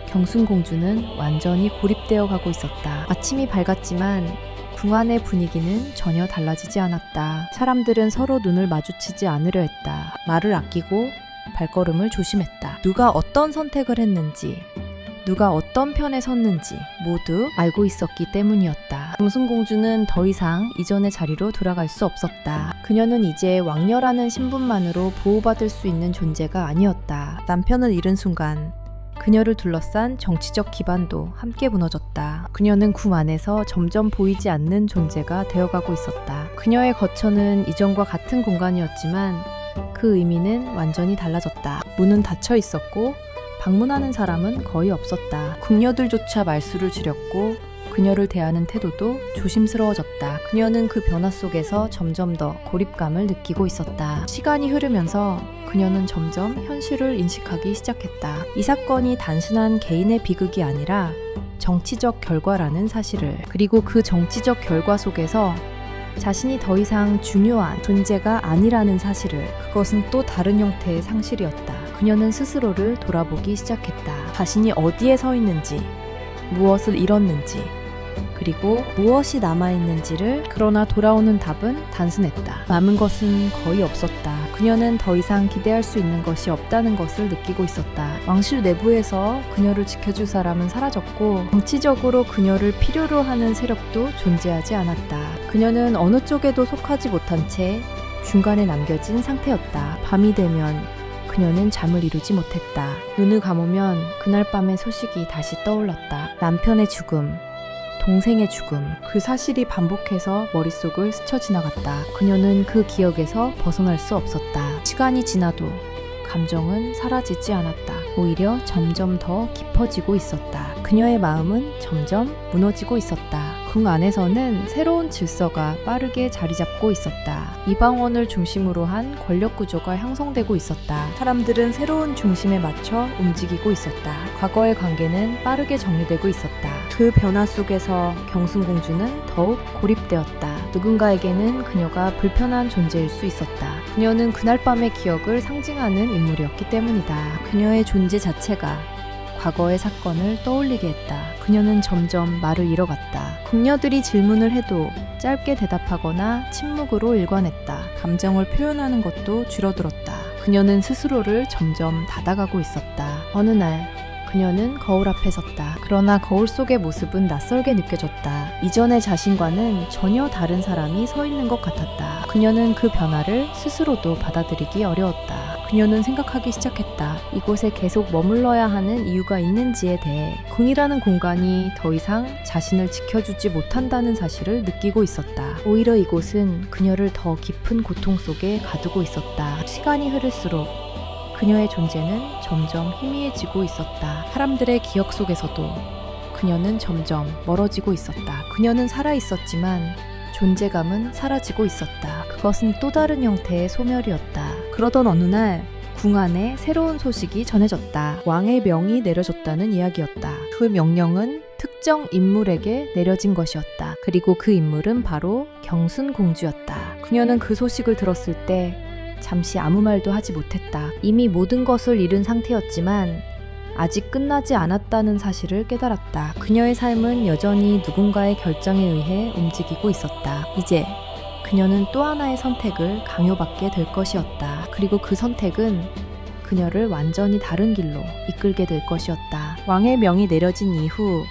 경순공주는 완전히 고립되어 가고 있었다. 아침이 밝았지만 궁 안의 분위기는 전혀 달라지지 않았다. 사람들은 서로 눈을 마주치지 않으려 했다. 말을 아끼고 발걸음을 조심했다. 누가 어떤 선택을 했는지, 누가 어떤 편에 섰는지 모두 알고 있었기 때문이었다. 경순공주는 더 이상 이전의 자리로 돌아갈 수 없었다. 그녀는 이제 왕녀라는 신분만으로 보호받을 수 있는 존재가 아니었다. 남편을 잃은 순간 그녀를 둘러싼 정치적 기반도 함께 무너졌다. 그녀는 궁 안에서 점점 보이지 않는 존재가 되어가고 있었다. 그녀의 거처는 이전과 같은 공간이었지만 그 의미는 완전히 달라졌다. 문은 닫혀 있었고 방문하는 사람은 거의 없었다. 궁녀들조차 말수를 줄였고 그녀를 대하는 태도도 조심스러워졌다. 그녀는 그 변화 속에서 점점 더 고립감을 느끼고 있었다. 시간이 흐르면서 그녀는 점점 현실을 인식하기 시작했다. 이 사건이 단순한 개인의 비극이 아니라 정치적 결과라는 사실을, 그리고 그 정치적 결과 속에서 자신이 더 이상 중요한 존재가 아니라는 사실을, 그것은 또 다른 형태의 상실이었다. 그녀는 스스로를 돌아보기 시작했다. 자신이 어디에 서 있는지, 무엇을 잃었는지, 그리고 무엇이 남아있는지를. 그러나 돌아오는 답은 단순했다. 남은 것은 거의 없었다. 그녀는 더 이상 기대할 수 있는 것이 없다는 것을 느끼고 있었다. 왕실 내부에서 그녀를 지켜줄 사람은 사라졌고 정치적으로 그녀를 필요로 하는 세력도 존재하지 않았다. 그녀는 어느 쪽에도 속하지 못한 채 중간에 남겨진 상태였다. 밤이 되면 그녀는 잠을 이루지 못했다. 눈을 감으면 그날 밤의 소식이 다시 떠올랐다. 남편의 죽음, 동생의 죽음, 그 사실이 반복해서 머릿속을 스쳐 지나갔다. 그녀는 그 기억에서 벗어날 수 없었다. 시간이 지나도 감정은 사라지지 않았다. 오히려 점점 더 깊어지고 있었다. 그녀의 마음은 점점 무너지고 있었다. 궁 안에서는 새로운 질서가 빠르게 자리 잡고 있었다. 이방원을 중심으로 한 권력 구조가 형성되고 있었다. 사람들은 새로운 중심에 맞춰 움직이고 있었다. 과거의 관계는 빠르게 정리되고 있었다. 그 변화 속에서 경순공주는 더욱 고립되었다. 누군가에게는 그녀가 불편한 존재일 수 있었다. 그녀는 그날 밤의 기억을 상징하는 인물이었기 때문이다. 그녀의 존재 자체가 과거의 사건을 떠올리게 했다. 그녀는 점점 말을 잃어갔다. 궁녀들이 질문을 해도 짧게 대답하거나 침묵으로 일관했다. 감정을 표현하는 것도 줄어들었다. 그녀는 스스로를 점점 닫아가고 있었다. 어느 날 그녀는 거울 앞에 섰다. 그러나 거울 속의 모습은 낯설게 느껴졌다. 이전의 자신과는 전혀 다른 사람이 서 있는 것 같았다. 그녀는 그 변화를 스스로도 받아들이기 어려웠다. 그녀는 생각하기 시작했다. 이곳에 계속 머물러야 하는 이유가 있는지에 대해. 궁이라는 공간이 더 이상 자신을 지켜주지 못한다는 사실을 느끼고 있었다. 오히려 이곳은 그녀를 더 깊은 고통 속에 가두고 있었다. 시간이 흐를수록 그녀의 존재는 점점 희미해지고 있었다. 사람들의 기억 속에서도 그녀는 점점 멀어지고 있었다. 그녀는 살아있었지만 존재감은 사라지고 있었다. 그것은 또 다른 형태의 소멸이었다. 그러던 어느 날 궁 안에 새로운 소식이 전해졌다. 왕의 명이 내려졌다는 이야기였다. 그 명령은 특정 인물에게 내려진 것이었다. 그리고 그 인물은 바로 경순공주였다. 그녀는 그 소식을 들었을 때 잠시 아무 말도 하지 못했다. 이미 모든 것을 잃은 상태였지만 아직 끝나지 않았다는 사실을 깨달았다. 그녀의 삶은 여전히 누군가의 결정에 의해 움직이고 있었다. 이제 그녀는 또 하나의 선택을 강요받게 될 것이었다. 그리고 그 선택은 그녀를 완전히 다른 길로 이끌게 될 것이었다. 왕의 명이 내려진 이후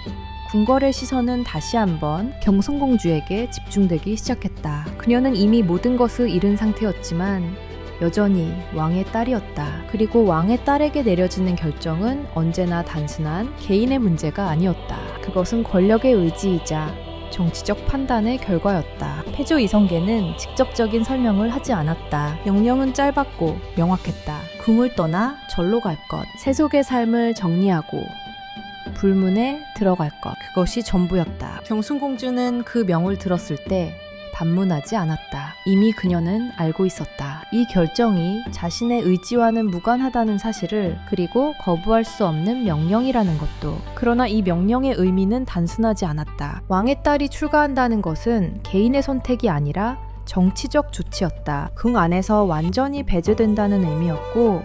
궁궐의 시선은 다시 한번 경순공주에게 집중되기 시작했다. 그녀는 이미 모든 것을 잃은 상태였지만 여전히 왕의 딸이었다. 그리고 왕의 딸에게 내려지는 결정은 언제나 단순한 개인의 문제가 아니었다. 그것은 권력의 의지이자 정치적 판단의 결과였다. 패조 이성계는 직접적인 설명을 하지 않았다. 명령은 짧았고 명확했다. 궁을 떠나 절로 갈 것, 세속의 삶을 정리하고 불문에 들어갈 것, 그것이 전부였다. 경순공주는 그 명을 들었을 때 반문하지 않았다. 이미 그녀는 알고 있었다. 이 결정이 자신의 의지와는 무관하다는 사실을, 그리고 거부할 수 없는 명령이라는 것도. 그러나 이 명령의 의미는 단순하지 않았다. 왕의 딸이 출가한다는 것은 개인의 선택이 아니라 정치적 조치였다. 궁 안에서 완전히 배제된다는 의미였고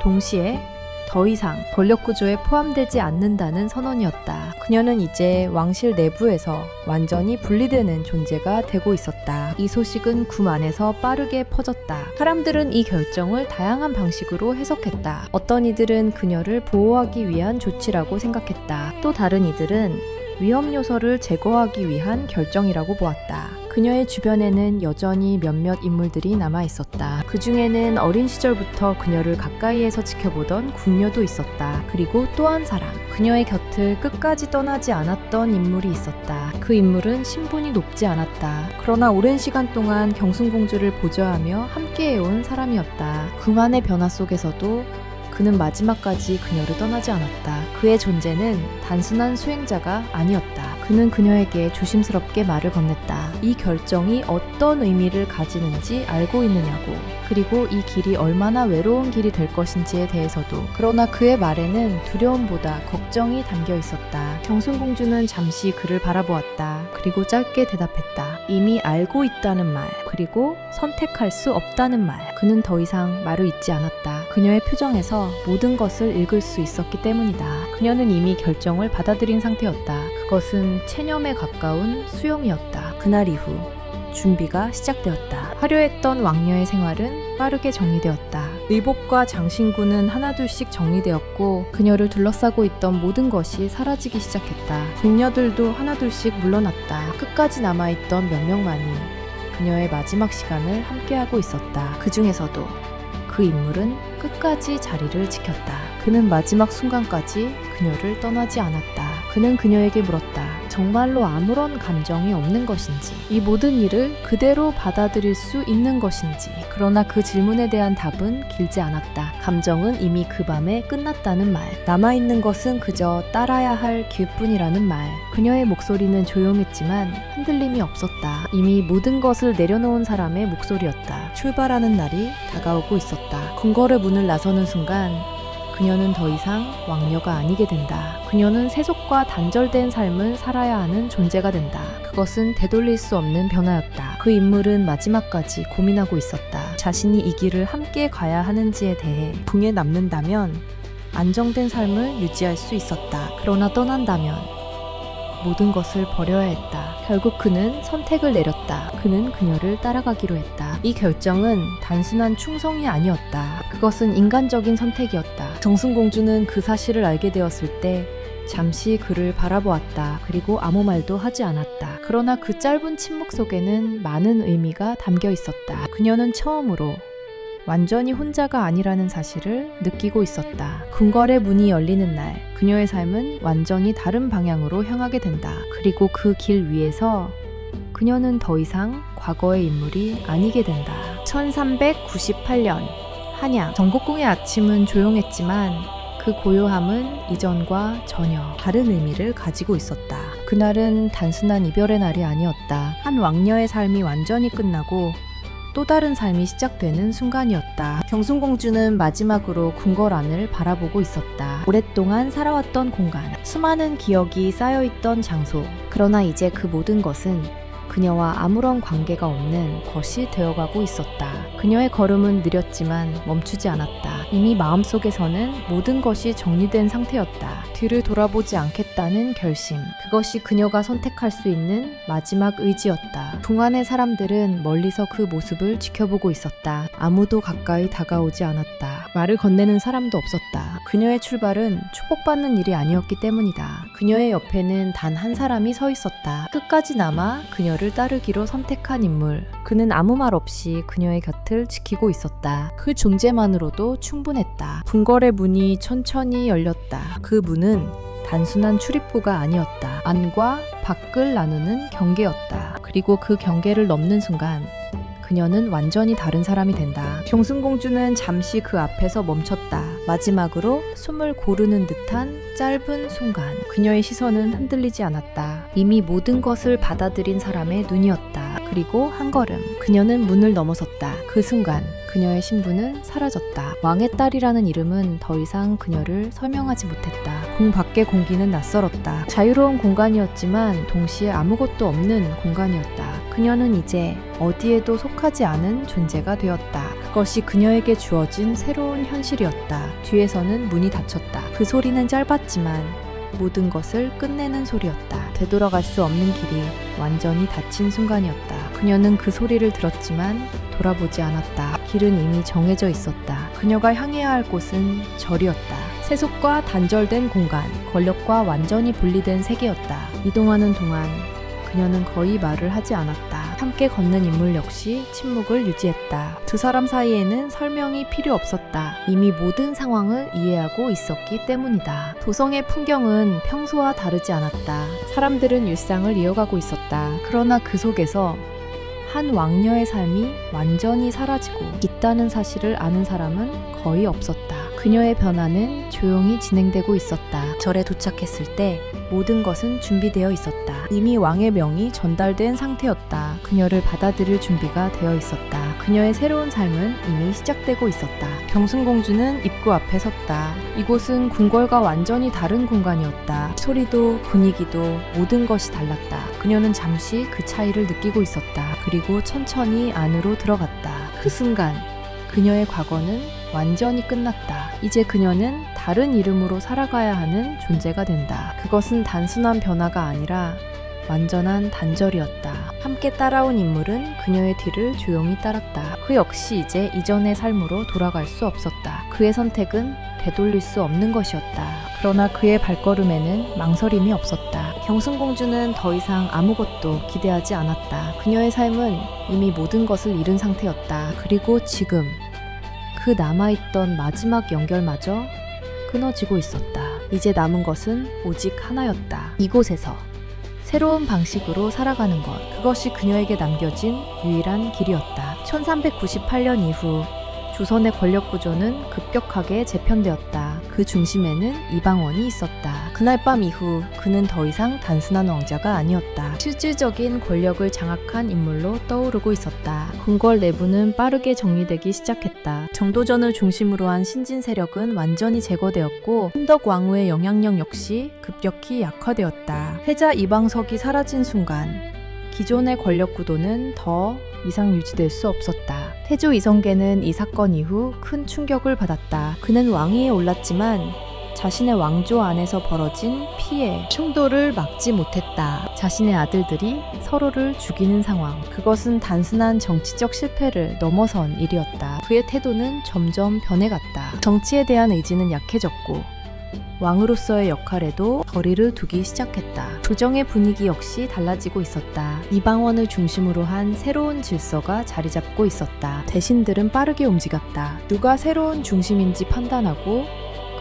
동시에 더 이상 권력 구조에 포함되지 않는다는 선언이었다. 그녀는 이제 왕실 내부에서 완전히 분리되는 존재가 되고 있었다. 이 소식은 궁 안에서 빠르게 퍼졌다. 사람들은 이 결정을 다양한 방식으로 해석했다. 어떤 이들은 그녀를 보호하기 위한 조치라고 생각했다. 또 다른 이들은 위험 요소를 제거하기 위한 결정이라고 보았다. 그녀의 주변에는 여전히 몇몇 인물들이 남아 있었다. 그 중에는 어린 시절부터 그녀를 가까이에서 지켜보던 궁녀도 있었다. 그리고 또 한 사람, 그녀의 곁을 끝까지 떠나지 않았던 인물이 있었다. 그 인물은 신분이 높지 않았다. 그러나 오랜 시간 동안 경순공주를 보좌하며 함께해온 사람이었다. 궁안의 변화 속에서도 그는 마지막까지 그녀를 떠나지 않았다. 그의 존재는 단순한 수행자가 아니었다. 그는 그녀에게 조심스럽게 말을 건넸다. 이 결정이 어떤 의미를 가지는지 알고 있느냐고. 그리고 이 길이 얼마나 외로운 길이 될 것인지에 대해서도. 그러나 그의 말에는 두려움보다 걱정이 담겨 있었다. 경순공주는 잠시 그를 바라보았다. 그리고 짧게 대답했다. 이미 알고 있다는 말, 그리고 선택할 수 없다는 말. 그는 더 이상 말을 잇지 않았다. 그녀의 표정에서 모든 것을 읽을 수 있었기 때문이다. 그녀는 이미 결정을 받아들인 상태였다. 그것은 체념에 가까운 수용이었다. 그날 이후 준비가 시작되었다. 화려했던 왕녀의 생활은 빠르게 정리되었다. 의복과 장신구는 하나둘씩 정리되었고 그녀를 둘러싸고 있던 모든 것이 사라지기 시작했다. 궁녀들도 하나둘씩 물러났다. 끝까지 남아있던 몇 명만이 그녀의 마지막 시간을 함께하고 있었다. 그 중에서도 그 인물은 끝까지 자리를 지켰다. 그는 마지막 순간까지 그녀를 떠나지 않았다. 그는 그녀에게 물었다. 정말로 아무런 감정이 없는 것인지, 이 모든 일을 그대로 받아들일 수 있는 것인지. 그러나 그 질문에 대한 답은 길지 않았다. 감정은 이미 그 밤에 끝났다는 말. 남아있는 것은 그저 따라야 할 길뿐이라는 말. 그녀의 목소리는 조용했지만 흔들림이 없었다. 이미 모든 것을 내려놓은 사람의 목소리였다. 출발하는 날이 다가오고 있었다. 궁궐의 문을 나서는 순간 그녀는 더 이상 왕녀가 아니게 된다. 그녀는 세속과 단절된 삶을 살아야 하는 존재가 된다. 그것은 되돌릴 수 없는 변화였다. 그 인물은 마지막까지 고민하고 있었다. 자신이 이 길을 함께 가야 하는지에 대해. 궁에 남는다면 안정된 삶을 유지할 수 있었다. 그러나 떠난다면 모든 것을 버려야 했다. 결국 그는 선택을 내렸다. 그는 그녀를 따라가기로 했다. 이 결정은 단순한 충성이 아니었다. 그것은 인간적인 선택이었다. 경순공주는 그 사실을 알게 되었을 때 잠시 그를 바라보았다. 그리고 아무 말도 하지 않았다. 그러나 그 짧은 침묵 속에는 많은 의미가 담겨 있었다. 그녀는 처음으로 완전히 혼자가 아니라는 사실을 느끼고 있었다. 궁궐의 문이 열리는 날, 그녀의 삶은 완전히 다른 방향으로 향하게 된다. 그리고 그 길 위에서 그녀는 더 이상 과거의 인물이 아니게 된다. 1398년 한양. 정국궁의 아침은 조용했지만 그 고요함은 이전과 전혀 다른 의미를 가지고 있었다. 그날은 단순한 이별의 날이 아니었다. 한 왕녀의 삶이 완전히 끝나고 또 다른 삶이 시작되는 순간이었다. 경순공주는 마지막으로 궁궐 안을 바라보고 있었다. 오랫동안 살아왔던 공간, 수많은 기억이 쌓여있던 장소. 그러나 이제 그 모든 것은 그녀와 아무런 관계가 없는 것이 되어가고 있었다. 그녀의 걸음은 느렸지만 멈추지 않았다. 이미 마음속에서는 모든 것이 정리된 상태였다. 뒤를 돌아보지 않겠다는 결심. 그것이 그녀가 선택할 수 있는 마지막 의지였다. 궁 안의 사람들은 멀리서 그 모습을 지켜보고 있었다. 아무도 가까이 다가오지 않았다. 말을 건네는 사람도 없었다. 그녀의 출발은 축복받는 일이 아니었기 때문이다. 그녀의 옆에는 단 한 사람이 서 있었다. 끝까지 남아 그녀를 따르기로 선택한 인물. 그는 아무 말 없이 그녀의 곁을 지키고 있었다. 그 존재만으로도 충분했다. 궁궐의 문이 천천히 열렸다. 그 문은 단순한 출입구가 아니었다. 안과 밖을 나누는 경계였다. 그리고 그 경계를 넘는 순간 그녀는 완전히 다른 사람이 된다. 경순공주는 잠시 그 앞에서 멈췄다. 마지막으로 숨을 고르는 듯한 짧은 순간. 그녀의 시선은 흔들리지 않았다. 이미 모든 것을 받아들인 사람의 눈이었다. 그리고 한 걸음. 그녀는 문을 넘어섰다. 그 순간 그녀의 신분은 사라졌다. 왕의 딸이라는 이름은 더 이상 그녀를 설명하지 못했다. 궁 밖의 공기는 낯설었다. 자유로운 공간이었지만 동시에 아무것도 없는 공간이었다. 그녀는 이제 어디에도 속하지 않은 존재가 되었다. 그것이 그녀에게 주어진 새로운 현실이었다. 뒤에서는 문이 닫혔다. 그 소리는 짧았지만 모든 것을 끝내는 소리였다. 되돌아갈 수 없는 길이 완전히 닫힌 순간이었다. 그녀는 그 소리를 들었지만 돌아보지 않았다. 길은 이미 정해져 있었다. 그녀가 향해야 할 곳은 절이었다. 세속과 단절된 공간, 권력과 완전히 분리된 세계였다. 이동하는 동안 그녀는 거의 말을 하지 않았다. 함께 걷는 인물 역시 침묵을 유지했다. 두 사람 사이에는 설명이 필요 없었다. 이미 모든 상황을 이해하고 있었기 때문이다. 도성의 풍경은 평소와 다르지 않았다. 사람들은 일상을 이어가고 있었다. 그러나 그 속에서 한 왕녀의 삶이 완전히 사라지고 있다는 사실을 아는 사람은 거의 없었다. 그녀의 변화는 조용히 진행되고 있었다. 절에 도착했을 때 모든 것은 준비되어 있었다. 이미 왕의 명이 전달된 상태였다. 그녀를 받아들일 준비가 되어 있었다. 그녀의 새로운 삶은 이미 시작되고 있었다. 경순공주는 입구 앞에 섰다. 이곳은 궁궐과 완전히 다른 공간이었다. 소리도 분위기도 모든 것이 달랐다. 그녀는 잠시 그 차이를 느끼고 있었다. 그리고 천천히 안으로 들어갔다. 그 순간 그녀의 과거는 완전히 끝났다. 이제 그녀는 다른 이름으로 살아가야 하는 존재가 된다. 그것은 단순한 변화가 아니라 완전한 단절이었다. 함께 따라온 인물은 그녀의 뒤를 조용히 따랐다. 그 역시 이제 이전의 삶으로 돌아갈 수 없었다. 그의 선택은 되돌릴 수 없는 것이었다. 그러나 그의 발걸음에는 망설임이 없었다. 경순공주는 더 이상 아무것도 기대하지 않았다. 그녀의 삶은 이미 모든 것을 잃은 상태였다. 그리고 지금 그 남아있던 마지막 연결마저 끊어지고 있었다. 이제 남은 것은 오직 하나였다. 이곳에서 새로운 방식으로 살아가는 것. 그것이 그녀에게 남겨진 유일한 길이었다. 1398년 이후 조선의 권력 구조는 급격하게 재편되었다. 그 중심에는 이방원이 있었다. 그날 밤 이후 그는 더 이상 단순한 왕자가 아니었다. 실질적인 권력을 장악한 인물로 떠오르고 있었다. 궁궐 내부는 빠르게 정리되기 시작했다. 정도전을 중심으로 한 신진 세력은 완전히 제거되었고 흥덕 왕후의 영향력 역시 급격히 약화되었다. 패자 이방석이 사라진 순간 기존의 권력 구도는 더 이상 유지될 수 없었다. 태조 이성계는 이 사건 이후 큰 충격을 받았다. 그는 왕위에 올랐지만 자신의 왕조 안에서 벌어진 피해, 충돌을 막지 못했다. 자신의 아들들이 서로를 죽이는 상황. 그것은 단순한 정치적 실패를 넘어선 일이었다. 그의 태도는 점점 변해갔다. 정치에 대한 의지는 약해졌고 왕으로서의 역할에도 거리를 두기 시작했다. 조정의 분위기 역시 달라지고 있었다. 이방원을 중심으로 한 새로운 질서가 자리 잡고 있었다. 대신들은 빠르게 움직였다. 누가 새로운 중심인지 판단하고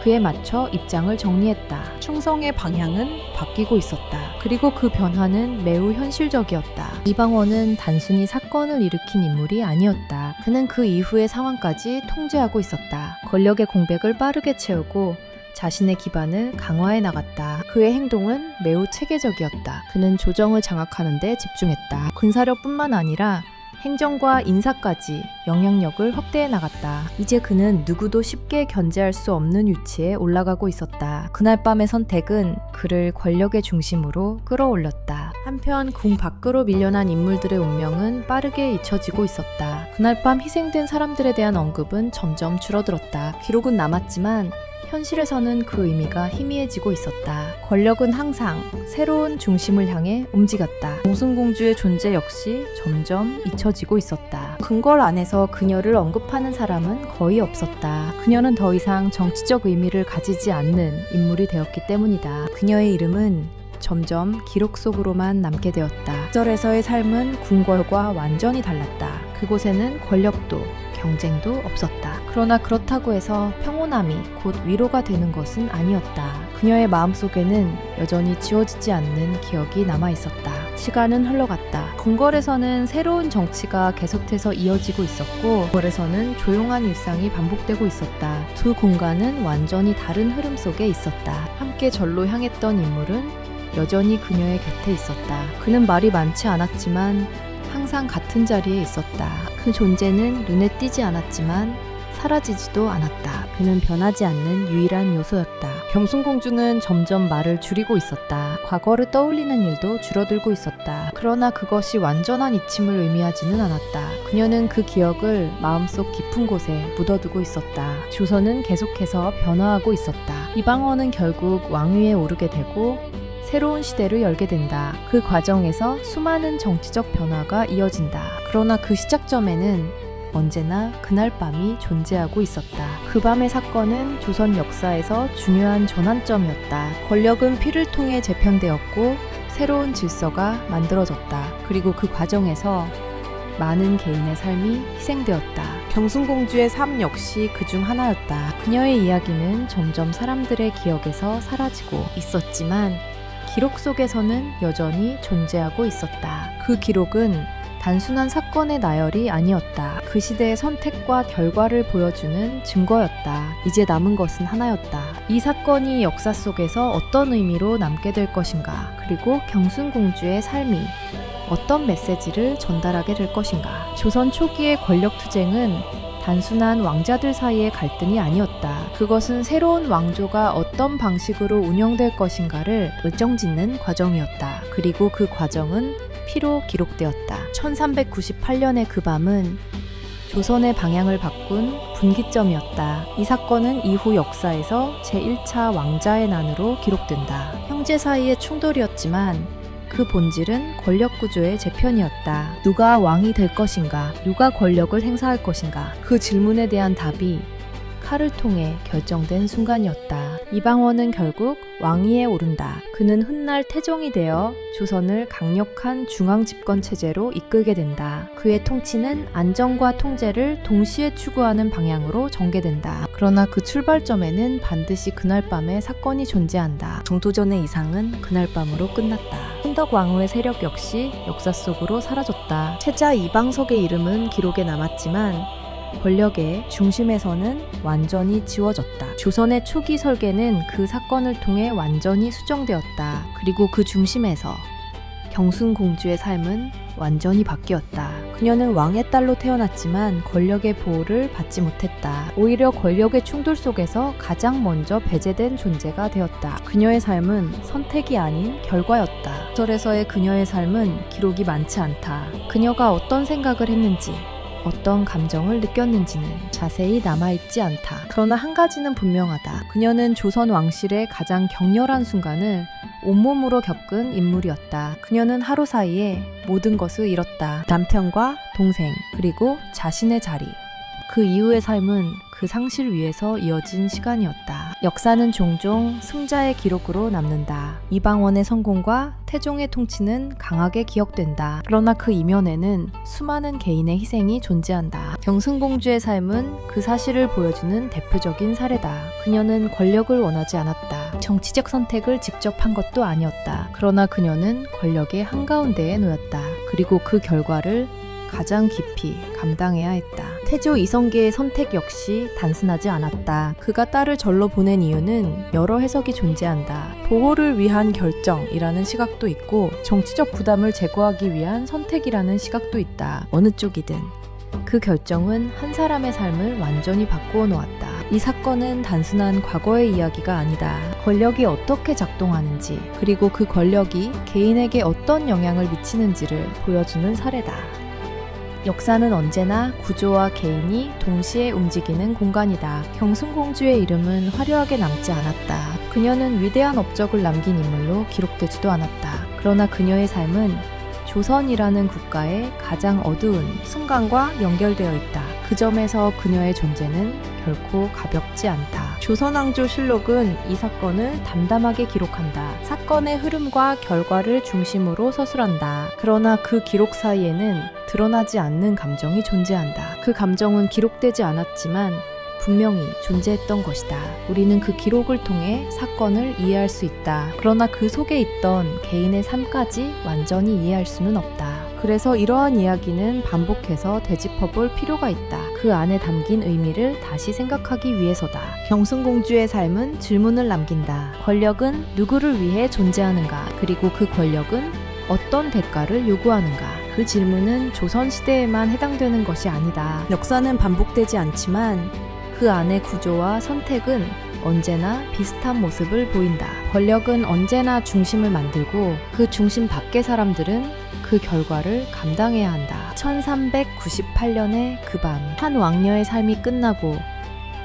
그에 맞춰 입장을 정리했다. 충성의 방향은 바뀌고 있었다. 그리고 그 변화는 매우 현실적이었다. 이방원은 단순히 사건을 일으킨 인물이 아니었다. 그는 그 이후의 상황까지 통제하고 있었다. 권력의 공백을 빠르게 채우고 자신의 기반을 강화해 나갔다. 그의 행동은 매우 체계적이었다. 그는 조정을 장악하는 데 집중했다. 군사력뿐만 아니라 행정과 인사까지 영향력을 확대해 나갔다. 이제 그는 누구도 쉽게 견제할 수 없는 위치에 올라가고 있었다. 그날 밤의 선택은 그를 권력의 중심으로 끌어올렸다. 한편 궁 밖으로 밀려난 인물들의 운명은 빠르게 잊혀지고 있었다. 그날 밤 희생된 사람들에 대한 언급은 점점 줄어들었다. 기록은 남았지만 현실에서는 그 의미가 희미해지고 있었다. 권력은 항상 새로운 중심을 향해 움직였다. 경순공주의 존재 역시 점점 잊혀지고 있었다. 궁궐 안에서 그녀를 언급하는 사람은 거의 없었다. 그녀는 더 이상 정치적 의미를 가지지 않는 인물이 되었기 때문이다. 그녀의 이름은 점점 기록 속으로만 남게 되었다. 그 절에서의 삶은 궁궐과 완전히 달랐다. 그곳에는 권력도 경쟁도 없었다. 그러나 그렇다고 해서 평온함이 곧 위로가 되는 것은 아니었다. 그녀의 마음속에는 여전히 지워지지 않는 기억이 남아있었다. 시간은 흘러갔다. 궁궐에서는 새로운 정치가 계속해서 이어지고 있었고 궁궐에서는 조용한 일상이 반복되고 있었다. 두 공간은 완전히 다른 흐름 속에 있었다. 함께 절로 향했던 인물은 여전히 그녀의 곁에 있었다. 그는 말이 많지 않았지만 항상 같은 자리에 있었다. 그 존재는 눈에 띄지 않았지만 사라지지도 않았다. 그는 변하지 않는 유일한 요소였다. 경순공주는 점점 말을 줄이고 있었다. 과거를 떠올리는 일도 줄어들고 있었다. 그러나 그것이 완전한 잊힘을 의미하지는 않았다. 그녀는 그 기억을 마음속 깊은 곳에 묻어두고 있었다. 조선은 계속해서 변화하고 있었다. 이방원은 결국 왕위에 오르게 되고 새로운 시대를 열게 된다. 그 과정에서 수많은 정치적 변화가 이어진다. 그러나 그 시작점에는 언제나 그날 밤이 존재하고 있었다. 그 밤의 사건은 조선 역사에서 중요한 전환점이었다. 권력은 피를 통해 재편되었고 새로운 질서가 만들어졌다. 그리고 그 과정에서 많은 개인의 삶이 희생되었다. 경순공주의 삶 역시 그중 하나였다. 그녀의 이야기는 점점 사람들의 기억에서 사라지고 있었지만 기록 속에서는 여전히 존재하고 있었다. 그 기록은 단순한 사건의 나열이 아니었다. 그 시대의 선택과 결과를 보여주는 증거였다. 이제 남은 것은 하나였다. 이 사건이 역사 속에서 어떤 의미로 남게 될 것인가, 그리고 경순공주의 삶이 어떤 메시지를 전달하게 될 것인가. 조선 초기의 권력 투쟁은 단순한 왕자들 사이의 갈등이 아니었다. 그것은 새로운 왕조가 어떤 방식으로 운영될 것인가를 결정짓는 과정이었다. 그리고 그 과정은 피로 기록되었다. 1398년의 그 밤은 조선의 방향을 바꾼 분기점이었다. 이 사건은 이후 역사에서 제1차 왕자의 난으로 기록된다. 형제 사이의 충돌이었지만 그 본질은 권력 구조의 재편이었다. 누가 왕이 될 것인가? 누가 권력을 행사할 것인가? 그 질문에 대한 답이 칼을 통해 결정된 순간이었다. 이방원은 결국 왕위에 오른다. 그는 훗날 태종이 되어 조선을 강력한 중앙집권 체제로 이끌게 된다. 그의 통치는 안정과 통제를 동시에 추구하는 방향으로 전개된다. 그러나 그 출발점에는 반드시 그날 밤에 사건이 존재한다. 정도전의 이상은 그날 밤으로 끝났다. 신덕 왕후의 세력 역시 역사 속으로 사라졌다. 채자 이방석의 이름은 기록에 남았지만 권력의 중심에서는 완전히 지워졌다. 조선의 초기 설계는 그 사건을 통해 완전히 수정되었다. 그리고 그 중심에서 경순공주의 삶은 완전히 바뀌었다. 그녀는 왕의 딸로 태어났지만 권력의 보호를 받지 못했다. 오히려 권력의 충돌 속에서 가장 먼저 배제된 존재가 되었다. 그녀의 삶은 선택이 아닌 결과였다. 소설에서의 그녀의 삶은 기록이 많지 않다. 그녀가 어떤 생각을 했는지, 어떤 감정을 느꼈는지는 자세히 남아있지 않다. 그러나 한 가지는 분명하다. 그녀는 조선 왕실의 가장 격렬한 순간을 온몸으로 겪은 인물이었다. 그녀는 하루 사이에 모든 것을 잃었다. 남편과 동생, 그리고 자신의 자리. 그 이후의 삶은 그 상실 위에서 이어진 시간이었다. 역사는 종종 승자의 기록으로 남는다. 이방원의 성공과 태종의 통치는 강하게 기억된다. 그러나 그 이면에는 수많은 개인의 희생이 존재한다. 경순공주의 삶은 그 사실을 보여주는 대표적인 사례다. 그녀는 권력을 원하지 않았다. 정치적 선택을 직접 한 것도 아니었다. 그러나 그녀는 권력의 한가운데에 놓였다. 그리고 그 결과를 가장 깊이 감당해야 했다. 태조 이성계의 선택 역시 단순하지 않았다. 그가 딸을 절로 보낸 이유는 여러 해석이 존재한다. 보호를 위한 결정이라는 시각도 있고 정치적 부담을 제거하기 위한 선택이라는 시각도 있다. 어느 쪽이든 그 결정은 한 사람의 삶을 완전히 바꾸어 놓았다. 이 사건은 단순한 과거의 이야기가 아니다. 권력이 어떻게 작동하는지, 그리고 그 권력이 개인에게 어떤 영향을 미치는지를 보여주는 사례다. 역사는 언제나 구조와 개인이 동시에 움직이는 공간이다. 경순공주의 이름은 화려하게 남지 않았다. 그녀는 위대한 업적을 남긴 인물로 기록되지도 않았다. 그러나 그녀의 삶은 조선이라는 국가의 가장 어두운 순간과 연결되어 있다. 그 점에서 그녀의 존재는 결코 가볍지 않다. 조선왕조실록은 이 사건을 담담하게 기록한다. 사건의 흐름과 결과를 중심으로 서술한다. 그러나 그 기록 사이에는 드러나지 않는 감정이 존재한다. 그 감정은 기록되지 않았지만 분명히 존재했던 것이다. 우리는 그 기록을 통해 사건을 이해할 수 있다. 그러나 그 속에 있던 개인의 삶까지 완전히 이해할 수는 없다. 그래서 이러한 이야기는 반복해서 되짚어볼 필요가 있다. 그 안에 담긴 의미를 다시 생각하기 위해서다. 경순공주의 삶은 질문을 남긴다. 권력은 누구를 위해 존재하는가? 그리고 그 권력은 어떤 대가를 요구하는가? 그 질문은 조선시대에만 해당되는 것이 아니다. 역사는 반복되지 않지만 그 안의 구조와 선택은 언제나 비슷한 모습을 보인다. 권력은 언제나 중심을 만들고 그 중심 밖의 사람들은 그 결과를 감당해야 한다. 1398년의 그 밤, 한 왕녀의 삶이 끝나고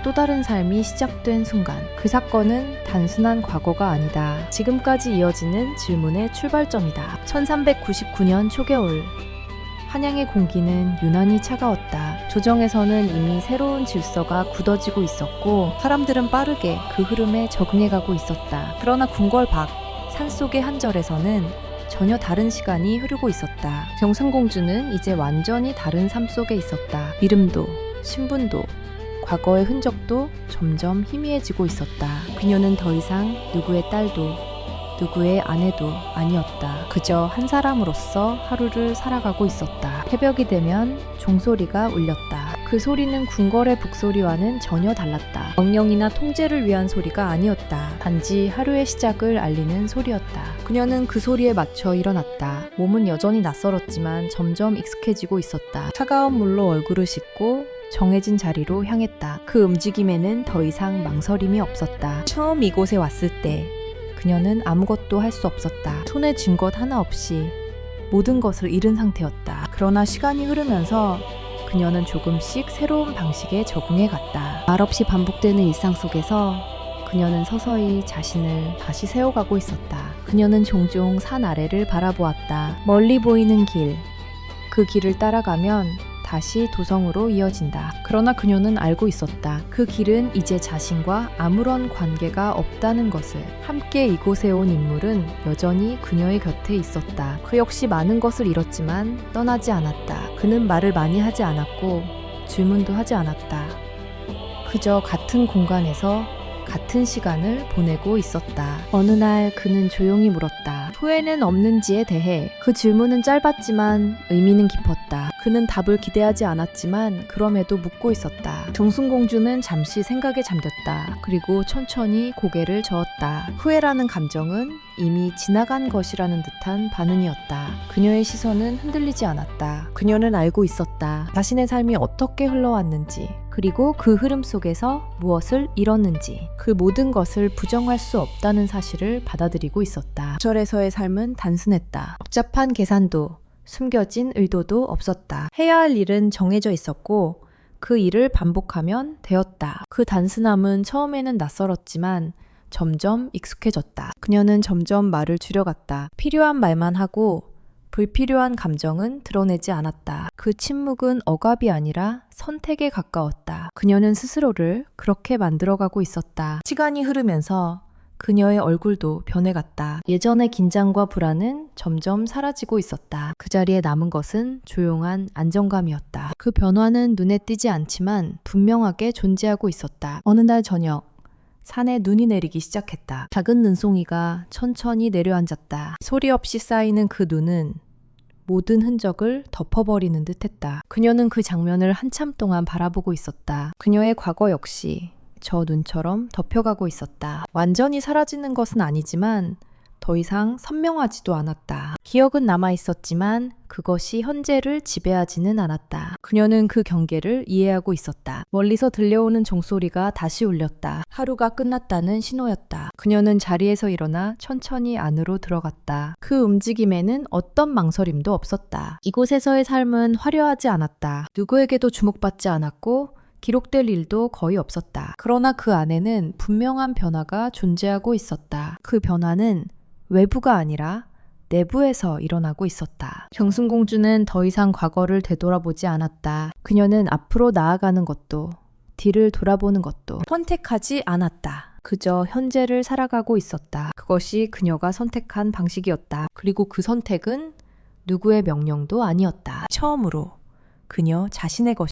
또 다른 삶이 시작된 순간, 그 사건은 단순한 과거가 아니다. 지금까지 이어지는 질문의 출발점이다. 1399년 초겨울, 한양의 공기는 유난히 차가웠다. 조정에서는 이미 새로운 질서가 굳어지고 있었고 사람들은 빠르게 그 흐름에 적응해가고 있었다. 그러나 궁궐 밖 산속의 한 절에서는 전혀 다른 시간이 흐르고 있었다. 정순공주는 이제 완전히 다른 삶 속에 있었다. 이름도 신분도 과거의 흔적도 점점 희미해지고 있었다. 그녀는 더 이상 누구의 딸도 누구의 아내도 아니었다. 그저 한 사람으로서 하루를 살아가고 있었다. 새벽이 되면 종소리가 울렸다. 그 소리는 궁궐의 북소리와는 전혀 달랐다. 명령이나 통제를 위한 소리가 아니었다. 단지 하루의 시작을 알리는 소리였다. 그녀는 그 소리에 맞춰 일어났다. 몸은 여전히 낯설었지만 점점 익숙해지고 있었다. 차가운 물로 얼굴을 씻고 정해진 자리로 향했다. 그 움직임에는 더 이상 망설임이 없었다. 처음 이곳에 왔을 때 그녀는 아무것도 할 수 없었다. 손에 쥔 것 하나 없이 모든 것을 잃은 상태였다. 그러나 시간이 흐르면서 그녀는 조금씩 새로운 방식에 적응해 갔다. 말없이 반복되는 일상 속에서 그녀는 서서히 자신을 다시 세워가고 있었다. 그녀는 종종 산 아래를 바라보았다. 멀리 보이는 길, 그 길을 따라가면 다시 도성으로 이어진다. 그러나 그녀는 알고 있었다. 그 길은 이제 자신과 아무런 관계가 없다는 것을. 함께 이곳에 온 인물은 여전히 그녀의 곁에 있었다. 그 역시 많은 것을 잃었지만 떠나지 않았다. 그는 말을 많이 하지 않았고 질문도 하지 않았다. 그저 같은 공간에서 같은 시간을 보내고 있었다. 어느 날 그는 조용히 물었다. 후회는 없는지에 대해. 그 질문은 짧았지만 의미는 깊었다. 그는 답을 기대하지 않았지만 그럼에도 묻고 있었다. 정순공주는 잠시 생각에 잠겼다. 그리고 천천히 고개를 저었다. 후회라는 감정은 이미 지나간 것이라는 듯한 반응이었다. 그녀의 시선은 흔들리지 않았다. 그녀는 알고 있었다. 자신의 삶이 어떻게 흘러왔는지, 그리고 그 흐름 속에서 무엇을 잃었는지, 그 모든 것을 부정할 수 없다는 사실을 받아들이고 있었다. 절에서의 삶은 단순했다. 복잡한 계산도 숨겨진 의도도 없었다. 해야 할 일은 정해져 있었고 그 일을 반복하면 되었다. 그 단순함은 처음에는 낯설었지만 점점 익숙해졌다. 그녀는 점점 말을 줄여갔다. 필요한 말만 하고 불필요한 감정은 드러내지 않았다. 그 침묵은 억압이 아니라 선택에 가까웠다. 그녀는 스스로를 그렇게 만들어가고 있었다. 시간이 흐르면서 그녀의 얼굴도 변해갔다. 예전의 긴장과 불안은 점점 사라지고 있었다. 그 자리에 남은 것은 조용한 안정감이었다. 그 변화는 눈에 띄지 않지만 분명하게 존재하고 있었다. 어느 날 저녁, 산에 눈이 내리기 시작했다. 작은 눈송이가 천천히 내려앉았다. 소리 없이 쌓이는 그 눈은 모든 흔적을 덮어버리는 듯 했다. 그녀는 그 장면을 한참 동안 바라보고 있었다. 그녀의 과거 역시 저 눈처럼 덮여가고 있었다. 완전히 사라지는 것은 아니지만 더 이상 선명하지도 않았다. 기억은 남아있었지만 그것이 현재를 지배하지는 않았다. 그녀는 그 경계를 이해하고 있었다. 멀리서 들려오는 종소리가 다시 울렸다. 하루가 끝났다는 신호였다. 그녀는 자리에서 일어나 천천히 안으로 들어갔다. 그 움직임에는 어떤 망설임도 없었다. 이곳에서의 삶은 화려하지 않았다. 누구에게도 주목받지 않았고 기록될 일도 거의 없었다. 그러나 그 안에는 분명한 변화가 존재하고 있었다. 그 변화는 외부가 아니라 내부에서 일어나고 있었다. 정순공주는 더 이상 과거를 되돌아보지 않았다. 그녀는 앞으로 나아가는 것도 뒤를 돌아보는 것도 선택하지 않았다. 그저 현재를 살아가고 있었다. 그것이 그녀가 선택한 방식이었다. 그리고 그 선택은 누구의 명령도 아니었다. 처음으로 그녀 자신의 것이었다.